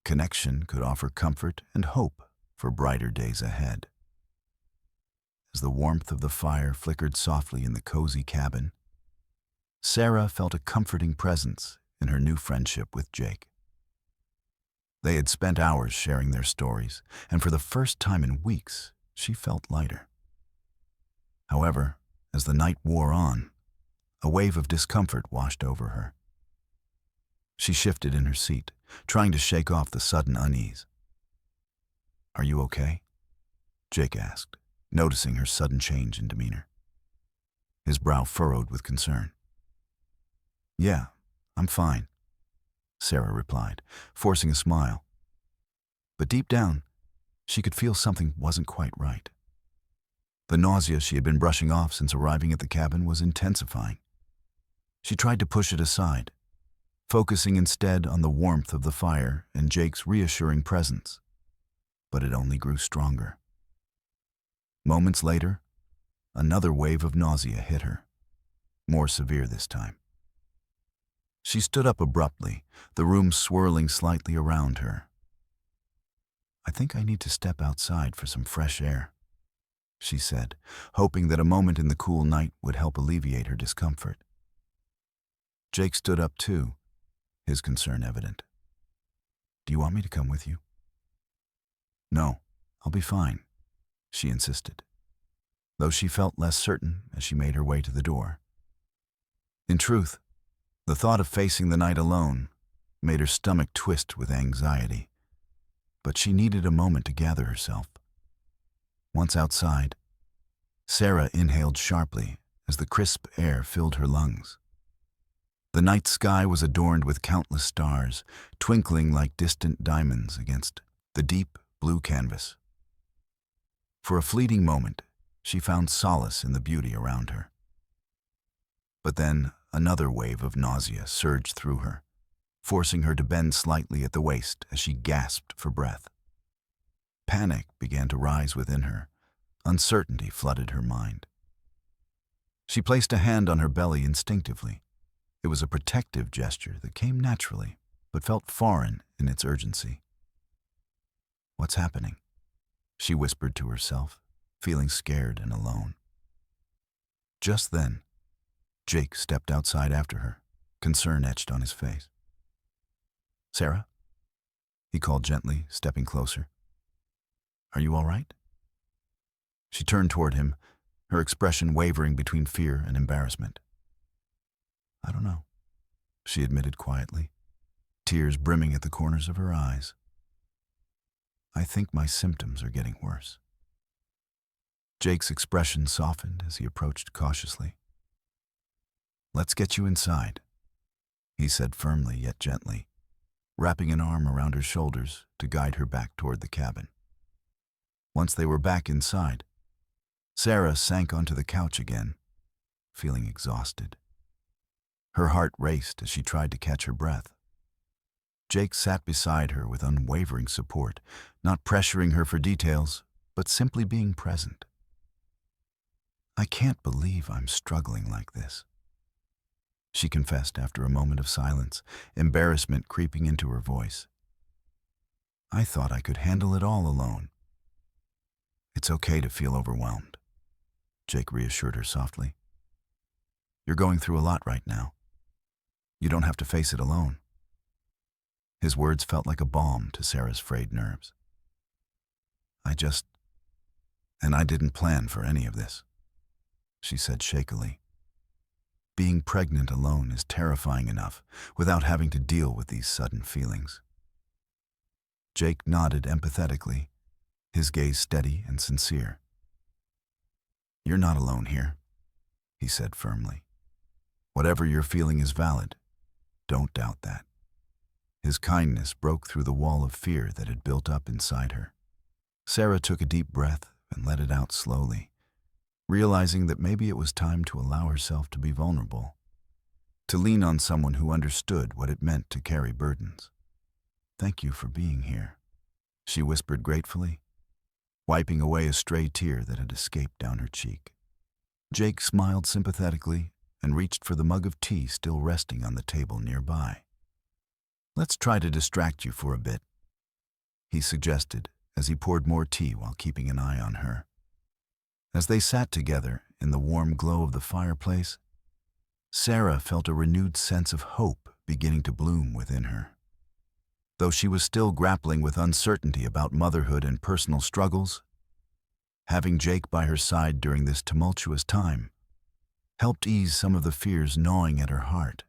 Speaker 1: connection could offer comfort and hope for brighter days ahead. As the warmth of the fire flickered softly in the cozy cabin, Sarah felt a comforting presence in her new friendship with Jake. They had spent hours sharing their stories, and for the first time in weeks, she felt lighter. However, as the night wore on, a wave of discomfort washed over her. She shifted in her seat, trying to shake off the sudden unease. "Are you okay?" Jake asked, noticing her sudden change in demeanor. His brow furrowed with concern. "Yeah, I'm fine," Sarah replied, forcing a smile. But deep down, she could feel something wasn't quite right. The nausea she had been brushing off since arriving at the cabin was intensifying. She tried to push it aside, focusing instead on the warmth of the fire and Jake's reassuring presence, but it only grew stronger. Moments later, another wave of nausea hit her, more severe this time. She stood up abruptly, the room swirling slightly around her. "I think I need to step outside for some fresh air," she said, hoping that a moment in the cool night would help alleviate her discomfort. Jake stood up too, his concern evident. "Do you want me to come with you?" "No, I'll be fine," she insisted, though she felt less certain as she made her way to the door. In truth, the thought of facing the night alone made her stomach twist with anxiety, but she needed a moment to gather herself. Once outside, Sarah inhaled sharply as the crisp air filled her lungs. The night sky was adorned with countless stars, twinkling like distant diamonds against the deep blue canvas. For a fleeting moment, she found solace in the beauty around her. But then another wave of nausea surged through her, forcing her to bend slightly at the waist as she gasped for breath. Panic began to rise within her. Uncertainty flooded her mind. She placed a hand on her belly instinctively. It was a protective gesture that came naturally, but felt foreign in its urgency. "What's happening?" she whispered to herself, feeling scared and alone. Just then, Jake stepped outside after her, concern etched on his face. "Sarah?" he called gently, stepping closer. "Are you all right?" She turned toward him, her expression wavering between fear and embarrassment. "I don't know," she admitted quietly, tears brimming at the corners of her eyes. "I think my symptoms are getting worse." Jake's expression softened as he approached cautiously. "Let's get you inside," he said firmly yet gently, wrapping an arm around her shoulders to guide her back toward the cabin. Once they were back inside, Sarah sank onto the couch again, feeling exhausted. Her heart raced as she tried to catch her breath. Jake sat beside her with unwavering support, not pressuring her for details, but simply being present. "I can't believe I'm struggling like this," she confessed after a moment of silence, embarrassment creeping into her voice. "I thought I could handle it all alone." "It's okay to feel overwhelmed," Jake reassured her softly. "You're going through a lot right now. You don't have to face it alone." His words felt like a balm to Sarah's frayed nerves. I didn't plan for any of this," she said shakily. "Being pregnant alone is terrifying enough without having to deal with these sudden feelings." Jake nodded empathetically, his gaze steady and sincere. "You're not alone here," he said firmly. "Whatever you're feeling is valid. Don't doubt that." His kindness broke through the wall of fear that had built up inside her. Sarah took a deep breath and let it out slowly, realizing that maybe it was time to allow herself to be vulnerable, to lean on someone who understood what it meant to carry burdens. "Thank you for being here," she whispered gratefully, wiping away a stray tear that had escaped down her cheek. Jake smiled sympathetically and reached for the mug of tea still resting on the table nearby. "Let's try to distract you for a bit," he suggested as he poured more tea while keeping an eye on her. As they sat together in the warm glow of the fireplace, Sarah felt a renewed sense of hope beginning to bloom within her. Though she was still grappling with uncertainty about motherhood and personal struggles, having Jake by her side during this tumultuous time helped ease some of the fears gnawing at her heart.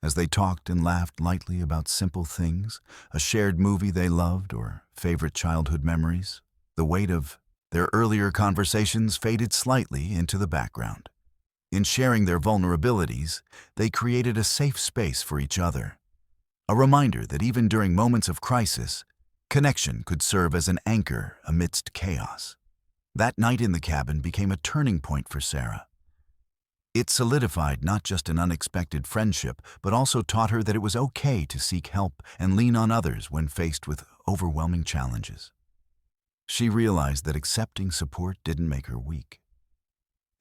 Speaker 1: As they talked and laughed lightly about simple things, a shared movie they loved or favorite childhood memories, the weight of their earlier conversations faded slightly into the background. In sharing their vulnerabilities, they created a safe space for each other, a reminder that even during moments of crisis, connection could serve as an anchor amidst chaos. That night in the cabin became a turning point for Sarah. It solidified not just an unexpected friendship, but also taught her that it was okay to seek help and lean on others when faced with overwhelming challenges. She realized that accepting support didn't make her weak.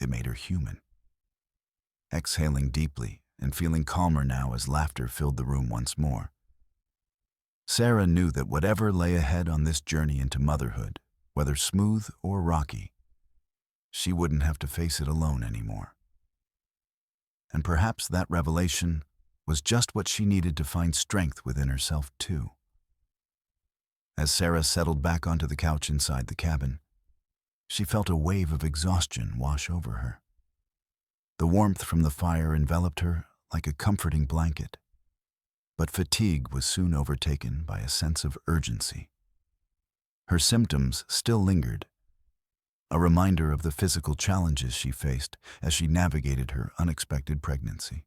Speaker 1: It made her human. Exhaling deeply and feeling calmer now as laughter filled the room once more, Sarah knew that whatever lay ahead on this journey into motherhood, whether smooth or rocky, she wouldn't have to face it alone anymore. And perhaps that revelation was just what she needed to find strength within herself too. As Sarah settled back onto the couch inside the cabin, she felt a wave of exhaustion wash over her. The warmth from the fire enveloped her like a comforting blanket, but fatigue was soon overtaken by a sense of urgency. Her symptoms still lingered, a reminder of the physical challenges she faced as she navigated her unexpected pregnancy.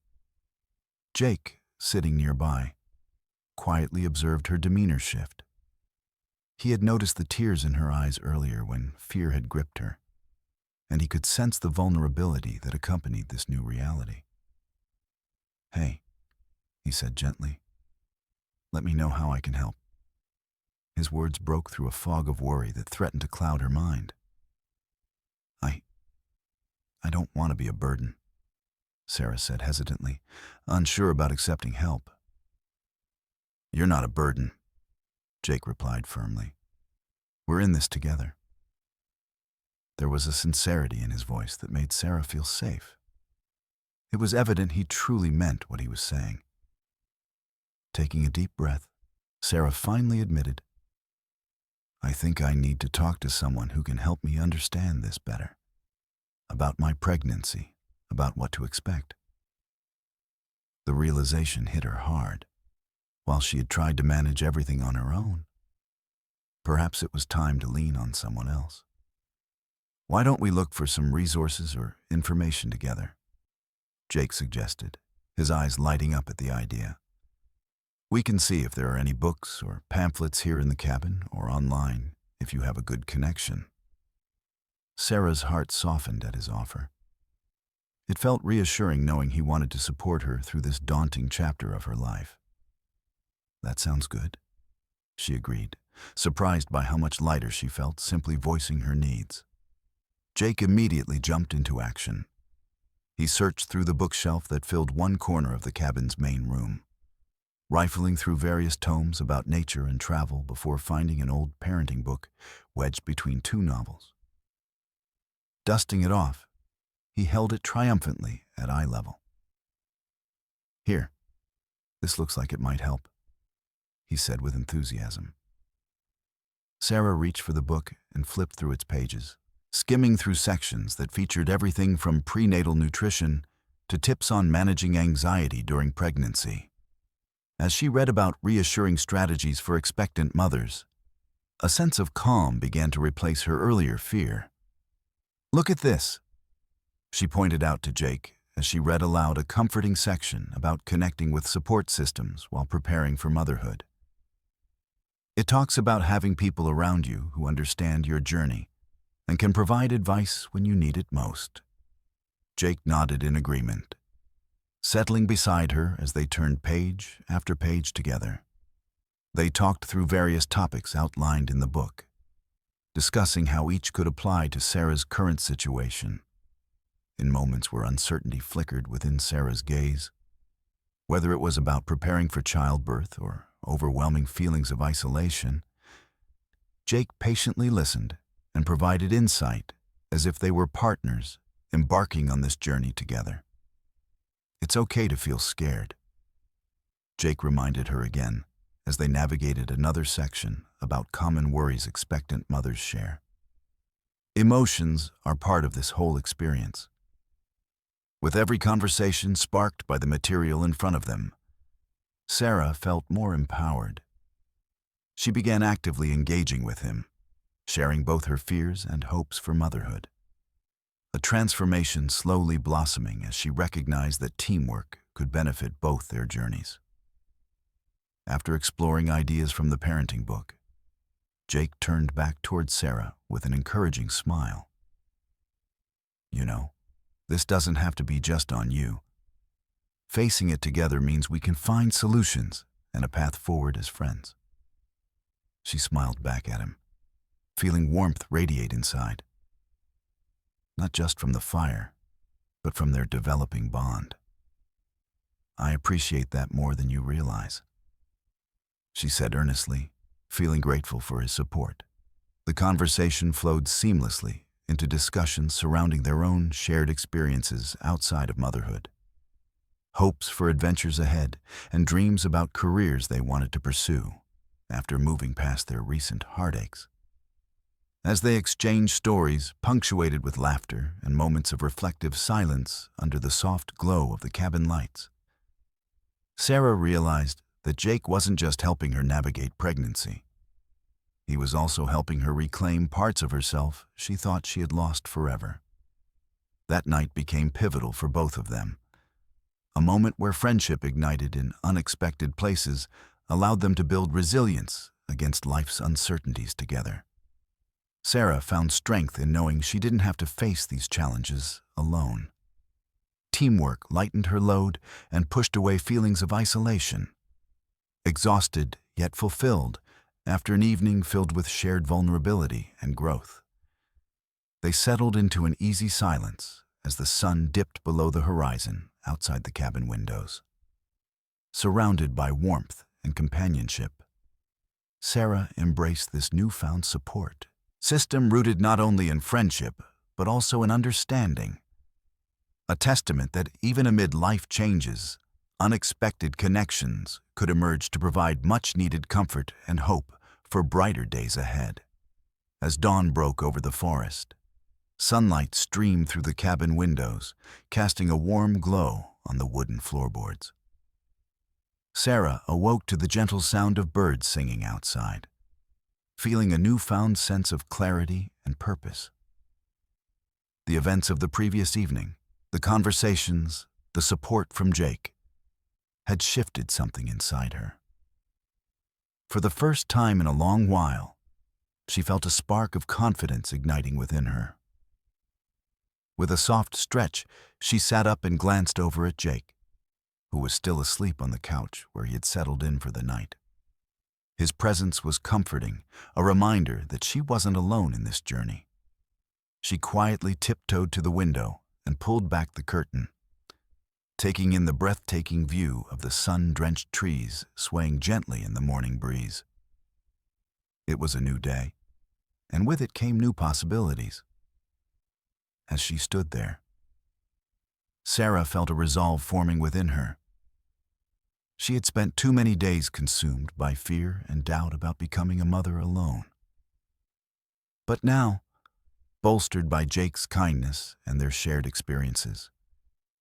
Speaker 1: Jake, sitting nearby, quietly observed her demeanor shift. He had noticed the tears in her eyes earlier when fear had gripped her, and he could sense the vulnerability that accompanied this new reality. "Hey," he said gently, "let me know how I can help." His words broke through a fog of worry that threatened to cloud her mind. I don't want to be a burden," Sarah said hesitantly, unsure about accepting help. "You're not a burden," Jake replied firmly. "We're in this together." There was a sincerity in his voice that made Sarah feel safe. It was evident he truly meant what he was saying. Taking a deep breath, Sarah finally admitted, "I think I need to talk to someone who can help me understand this better. About my pregnancy, about what to expect." The realization hit her hard. While she had tried to manage everything on her own, perhaps it was time to lean on someone else. "Why don't we look for some resources or information together?" Jake suggested, his eyes lighting up at the idea. "We can see if there are any books or pamphlets here in the cabin or online if you have a good connection." Sarah's heart softened at his offer. It felt reassuring knowing he wanted to support her through this daunting chapter of her life. "That sounds good," she agreed, surprised by how much lighter she felt simply voicing her needs. Jake immediately jumped into action. He searched through the bookshelf that filled one corner of the cabin's main room, rifling through various tomes about nature and travel before finding an old parenting book wedged between two novels. Dusting it off, he held it triumphantly at eye level. "Here, this looks like it might help," he said with enthusiasm. Sarah reached for the book and flipped through its pages, skimming through sections that featured everything from prenatal nutrition to tips on managing anxiety during pregnancy. As she read about reassuring strategies for expectant mothers, A sense of calm began to replace her earlier fear. "Look at this," she pointed out to Jake as she read aloud a comforting section about connecting with support systems while preparing for motherhood. "It talks about having people around you who understand your journey and can provide advice when you need it most." Jake nodded in agreement, settling beside her as they turned page after page together. They talked through various topics outlined in the book, discussing how each could apply to Sarah's current situation. In moments where uncertainty flickered within Sarah's gaze, whether it was about preparing for childbirth or overwhelming feelings of isolation, Jake patiently listened and provided insight as if they were partners embarking on this journey together. "It's okay to feel scared," Jake reminded her again as they navigated another section about common worries expectant mothers share. "Emotions are part of this whole experience." With every conversation sparked by the material in front of them, Sarah felt more empowered. She began actively engaging with him, sharing both her fears and hopes for motherhood. A transformation slowly blossoming as she recognized that teamwork could benefit both their journeys. After exploring ideas from the parenting book, Jake turned back towards Sarah with an encouraging smile. "You know, this doesn't have to be just on you. Facing it together means we can find solutions and a path forward as friends." She smiled back at him, feeling warmth radiate inside. Not just from the fire, but from their developing bond. "I appreciate that more than you realize," she said earnestly, feeling grateful for his support. The conversation flowed seamlessly into discussions surrounding their own shared experiences outside of motherhood. Hopes for adventures ahead and dreams about careers they wanted to pursue after moving past their recent heartaches. As they exchanged stories punctuated with laughter and moments of reflective silence under the soft glow of the cabin lights, Sarah realized that Jake wasn't just helping her navigate pregnancy. He was also helping her reclaim parts of herself she thought she had lost forever. That night became pivotal for both of them. A moment where friendship ignited in unexpected places allowed them to build resilience against life's uncertainties together. Sarah found strength in knowing she didn't have to face these challenges alone. Teamwork lightened her load and pushed away feelings of isolation. Exhausted yet fulfilled after an evening filled with shared vulnerability and growth, they settled into an easy silence as the sun dipped below the horizon outside the cabin windows. Surrounded by warmth and companionship, Sarah embraced this newfound support system rooted not only in friendship, but also in understanding. A testament that even amid life changes, unexpected connections could emerge to provide much-needed comfort and hope for brighter days ahead. As dawn broke over the forest, sunlight streamed through the cabin windows, casting a warm glow on the wooden floorboards. Sarah awoke to the gentle sound of birds singing outside, feeling a newfound sense of clarity and purpose. The events of the previous evening, the conversations, the support from Jake, had shifted something inside her. For the first time in a long while, she felt a spark of confidence igniting within her. With a soft stretch, she sat up and glanced over at Jake, who was still asleep on the couch where he had settled in for the night. His presence was comforting, a reminder that she wasn't alone in this journey. She quietly tiptoed to the window and pulled back the curtain, taking in the breathtaking view of the sun-drenched trees swaying gently in the morning breeze. It was a new day, and with it came new possibilities. As she stood there, Sarah felt a resolve forming within her. She had spent too many days consumed by fear and doubt about becoming a mother alone. But now, bolstered by Jake's kindness and their shared experiences,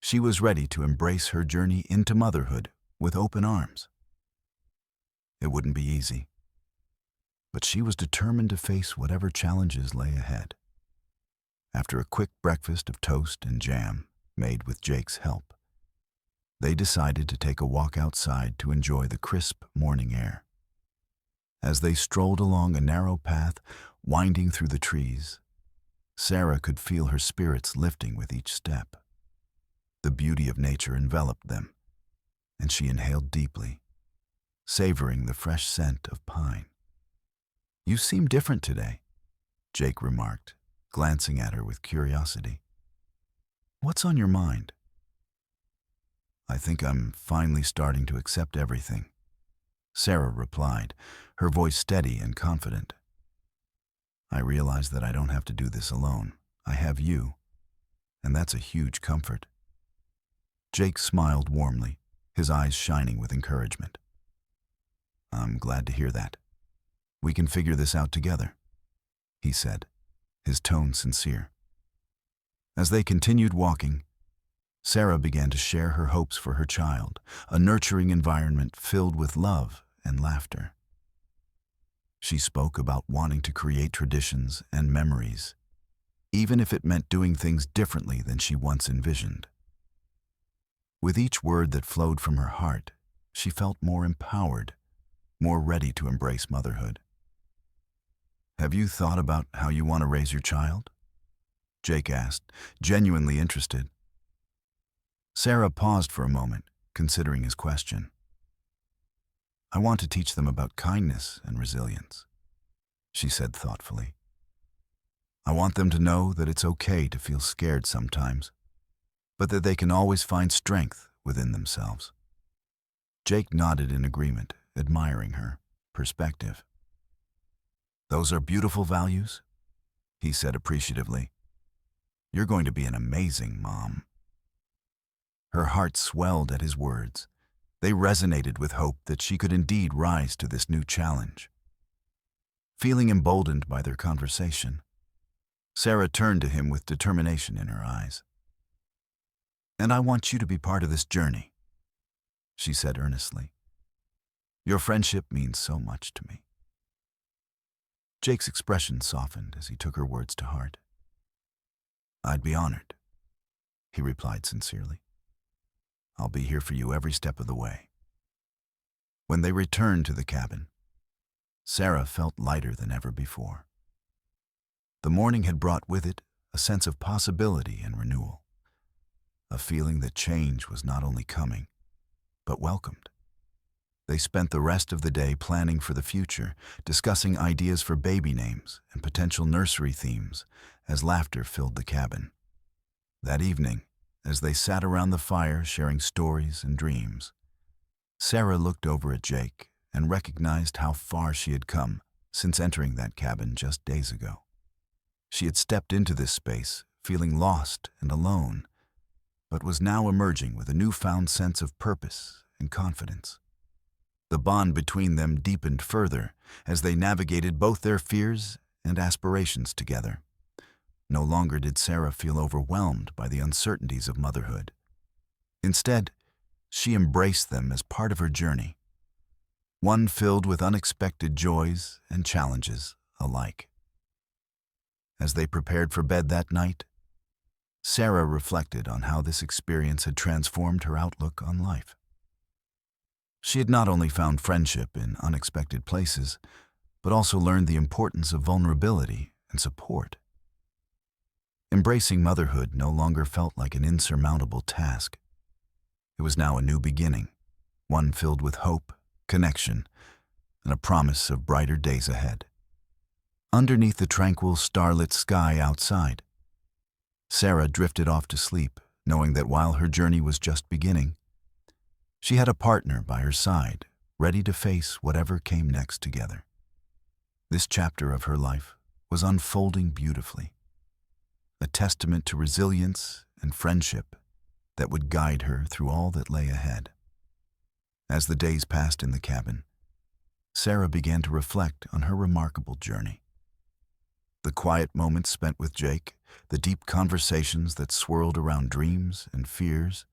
Speaker 1: she was ready to embrace her journey into motherhood with open arms. It wouldn't be easy. but she was determined to face whatever challenges lay ahead. After a quick breakfast of toast and jam, made with Jake's help, they decided to take a walk outside to enjoy the crisp morning air. As they strolled along a narrow path winding through the trees, Sarah could feel her spirits lifting with each step. The beauty of nature enveloped them, and she inhaled deeply, savoring the fresh scent of pine. "You seem different today," Jake remarked, glancing at her with curiosity. "What's on your mind?" "I think I'm finally starting to accept everything," Sarah replied, her voice steady and confident. "I realize that I don't have to do this alone. I have you, and that's a huge comfort." Jake smiled warmly, his eyes shining with encouragement. "I'm glad to hear that. We can figure this out together," he said, his tone sincere. As they continued walking, Sarah began to share her hopes for her child, a nurturing environment filled with love and laughter. She spoke about wanting to create traditions and memories, even if it meant doing things differently than she once envisioned. With each word that flowed from her heart, she felt more empowered, more ready to embrace motherhood. "Have you thought about how you want to raise your child?" Jake asked, genuinely interested. Sarah paused for a moment, considering his question. "I want to teach them about kindness and resilience," she said thoughtfully. "I want them to know that it's okay to feel scared sometimes, but that they can always find strength within themselves." Jake nodded in agreement, admiring her perspective. "Those are beautiful values," he said appreciatively. "You're going to be an amazing mom." Her heart swelled at his words. They resonated with hope that she could indeed rise to this new challenge. Feeling emboldened by their conversation, Sarah turned to him with determination in her eyes. "And I want you to be part of this journey," she said earnestly. "Your friendship means so much to me." Jake's expression softened as he took her words to heart. "I'd be honored," he replied sincerely. "I'll be here for you every step of the way." When they returned to the cabin, Sarah felt lighter than ever before. The morning had brought with it a sense of possibility and renewal, a feeling that change was not only coming, but welcomed. They spent the rest of the day planning for the future, discussing ideas for baby names and potential nursery themes as laughter filled the cabin. That evening, as they sat around the fire sharing stories and dreams, Sarah looked over at Jake and recognized how far she had come since entering that cabin just days ago. She had stepped into this space feeling lost and alone, but was now emerging with a newfound sense of purpose and confidence. The bond between them deepened further as they navigated both their fears and aspirations together. No longer did Sarah feel overwhelmed by the uncertainties of motherhood. Instead, she embraced them as part of her journey, one filled with unexpected joys and challenges alike. As they prepared for bed that night, Sarah reflected on how this experience had transformed her outlook on life. She had not only found friendship in unexpected places, but also learned the importance of vulnerability and support. Embracing motherhood no longer felt like an insurmountable task. It was now a new beginning, one filled with hope, connection, and a promise of brighter days ahead. Underneath the tranquil, starlit sky outside, Sarah drifted off to sleep, knowing that while her journey was just beginning, she had a partner by her side, ready to face whatever came next together. This chapter of her life was unfolding beautifully, a testament to resilience and friendship that would guide her through all that lay ahead. As the days passed in the cabin, Sarah began to reflect on her remarkable journey. The quiet moments spent with Jake, the deep conversations that swirled around dreams and fears,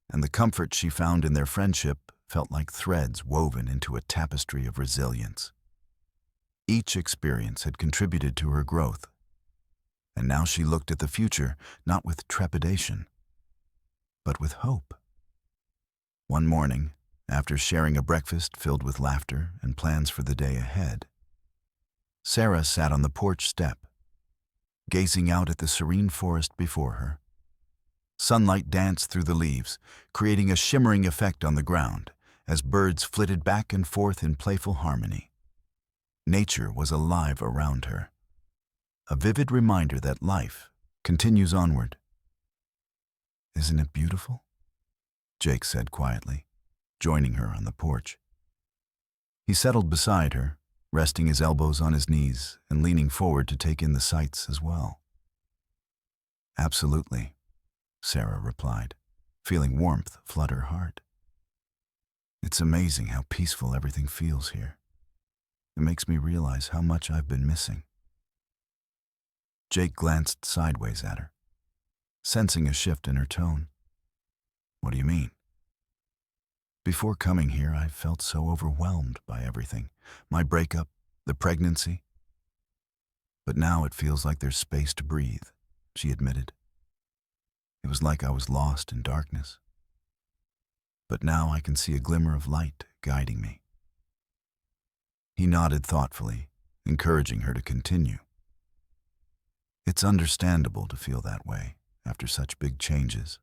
Speaker 1: and the comfort she found in their friendship felt like threads woven into a tapestry of resilience. Each experience had contributed to her growth, and now she looked at the future not with trepidation, but with hope. One morning, after sharing a breakfast filled with laughter and plans for the day ahead, Sarah sat on the porch step, gazing out at the serene forest before her. Sunlight danced through the leaves, creating a shimmering effect on the ground as birds flitted back and forth in playful harmony. Nature was alive around her, a vivid reminder that life continues onward. "Isn't it beautiful?" Jake said quietly, joining her on the porch. He settled beside her, resting his elbows on his knees and leaning forward to take in the sights as well. "Absolutely," Sarah replied, feeling warmth flood her heart. "It's amazing how peaceful everything feels here. It makes me realize how much I've been missing." Jake glanced sideways at her, sensing a shift in her tone. "What do you mean?" "Before coming here, I felt so overwhelmed by everything. My breakup, the pregnancy. But now it feels like there's space to breathe," she admitted. "It was like I was lost in darkness. But now I can see a glimmer of light guiding me." He nodded thoughtfully, encouraging her to continue. "It's understandable to feel that way after such big changes.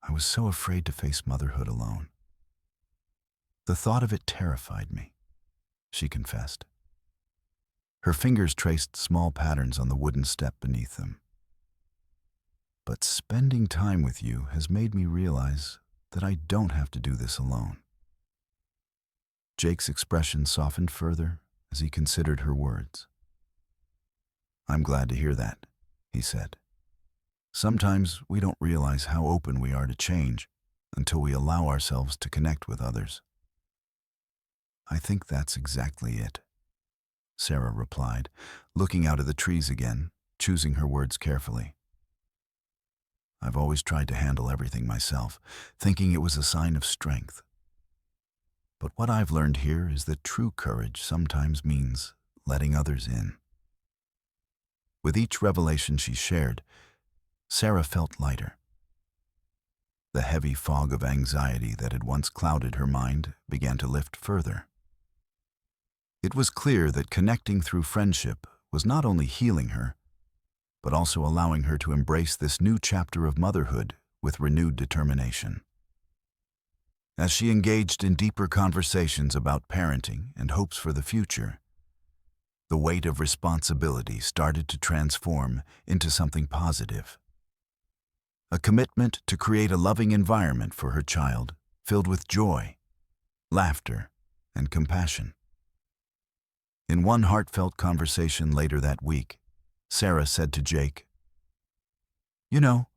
Speaker 1: I was so afraid to face motherhood alone. The thought of it terrified me," she confessed. Her fingers traced small patterns on the wooden step beneath them. "But spending time with you has made me realize that I don't have to do this alone." Jake's expression softened further as he considered her words. "I'm glad to hear that," he said. "Sometimes we don't realize how open we are to change until we allow ourselves to connect with others." "I think that's exactly it," Sarah replied, looking out at the trees again, choosing her words carefully. "I've always tried to handle everything myself, thinking it was a sign of strength. But what I've learned here is that true courage sometimes means letting others in." With each revelation she shared, Sarah felt lighter. The heavy fog of anxiety that had once clouded her mind began to lift further. It was clear that connecting through friendship was not only healing her, but also allowing her to embrace this new chapter of motherhood with renewed determination. As she engaged in deeper conversations about parenting and hopes for the future, the weight of responsibility started to transform into something positive. A commitment to create a loving environment for her child filled with joy, laughter, and compassion. In one heartfelt conversation later that week, Sarah said to Jake, "You know,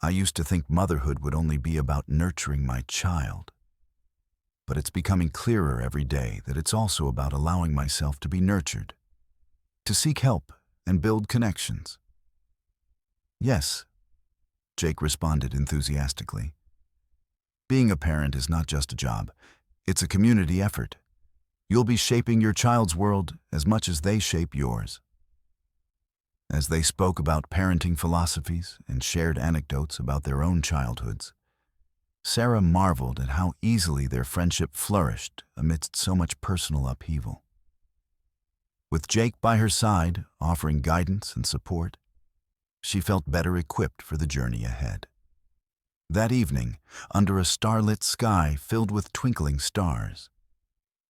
Speaker 1: I used to think motherhood would only be about nurturing my child. But it's becoming clearer every day that it's also about allowing myself to be nurtured, to seek help and build connections." "Yes," Jake responded enthusiastically. "Being a parent is not just a job, it's a community effort. You'll be shaping your child's world as much as they shape yours." As they spoke about parenting philosophies and shared anecdotes about their own childhoods, Sarah marveled at how easily their friendship flourished amidst so much personal upheaval. With Jake by her side, offering guidance and support, she felt better equipped for the journey ahead. That evening, under a starlit sky filled with twinkling stars,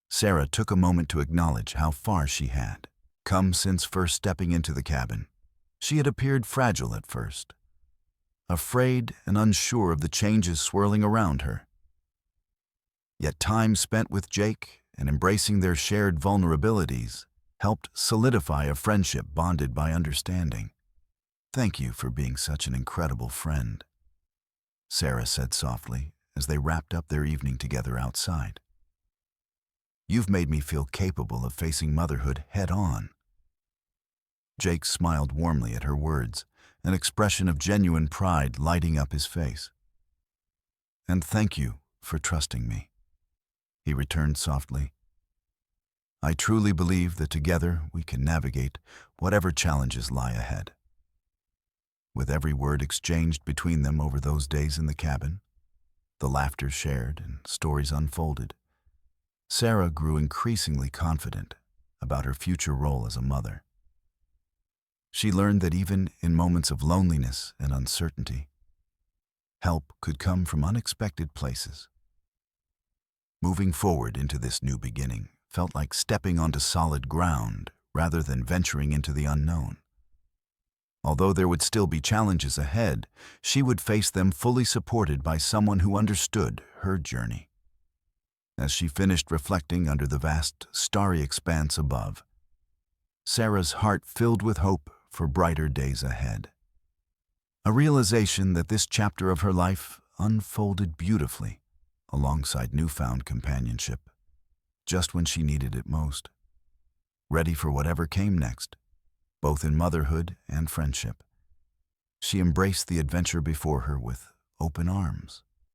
Speaker 1: Sarah took a moment to acknowledge how far she had come since first stepping into the cabin. She had appeared fragile at first, afraid and unsure of the changes swirling around her. Yet time spent with Jake and embracing their shared vulnerabilities helped solidify a friendship bonded by understanding. "Thank you for being such an incredible friend," Sarah said softly as they wrapped up their evening together outside. "You've made me feel capable of facing motherhood head-on." Jake smiled warmly at her words, an expression of genuine pride lighting up his face. "And thank you for trusting me," he returned softly. I truly believe that together we can navigate whatever challenges lie ahead. With every word exchanged between them over those days in the cabin, the laughter shared and stories unfolded, Sarah grew increasingly confident about her future role as a mother. She learned that even in moments of loneliness and uncertainty, help could come from unexpected places. Moving forward into this new beginning felt like stepping onto solid ground rather than venturing into the unknown. Although there would still be challenges ahead, she would face them fully supported by someone who understood her journey. As she finished reflecting under the vast, starry expanse above, Sarah's heart filled with hope for brighter days ahead. A realization that this chapter of her life unfolded beautifully alongside newfound companionship, just when she needed it most. Ready for whatever came next, both in motherhood and friendship, she embraced the adventure before her with open arms.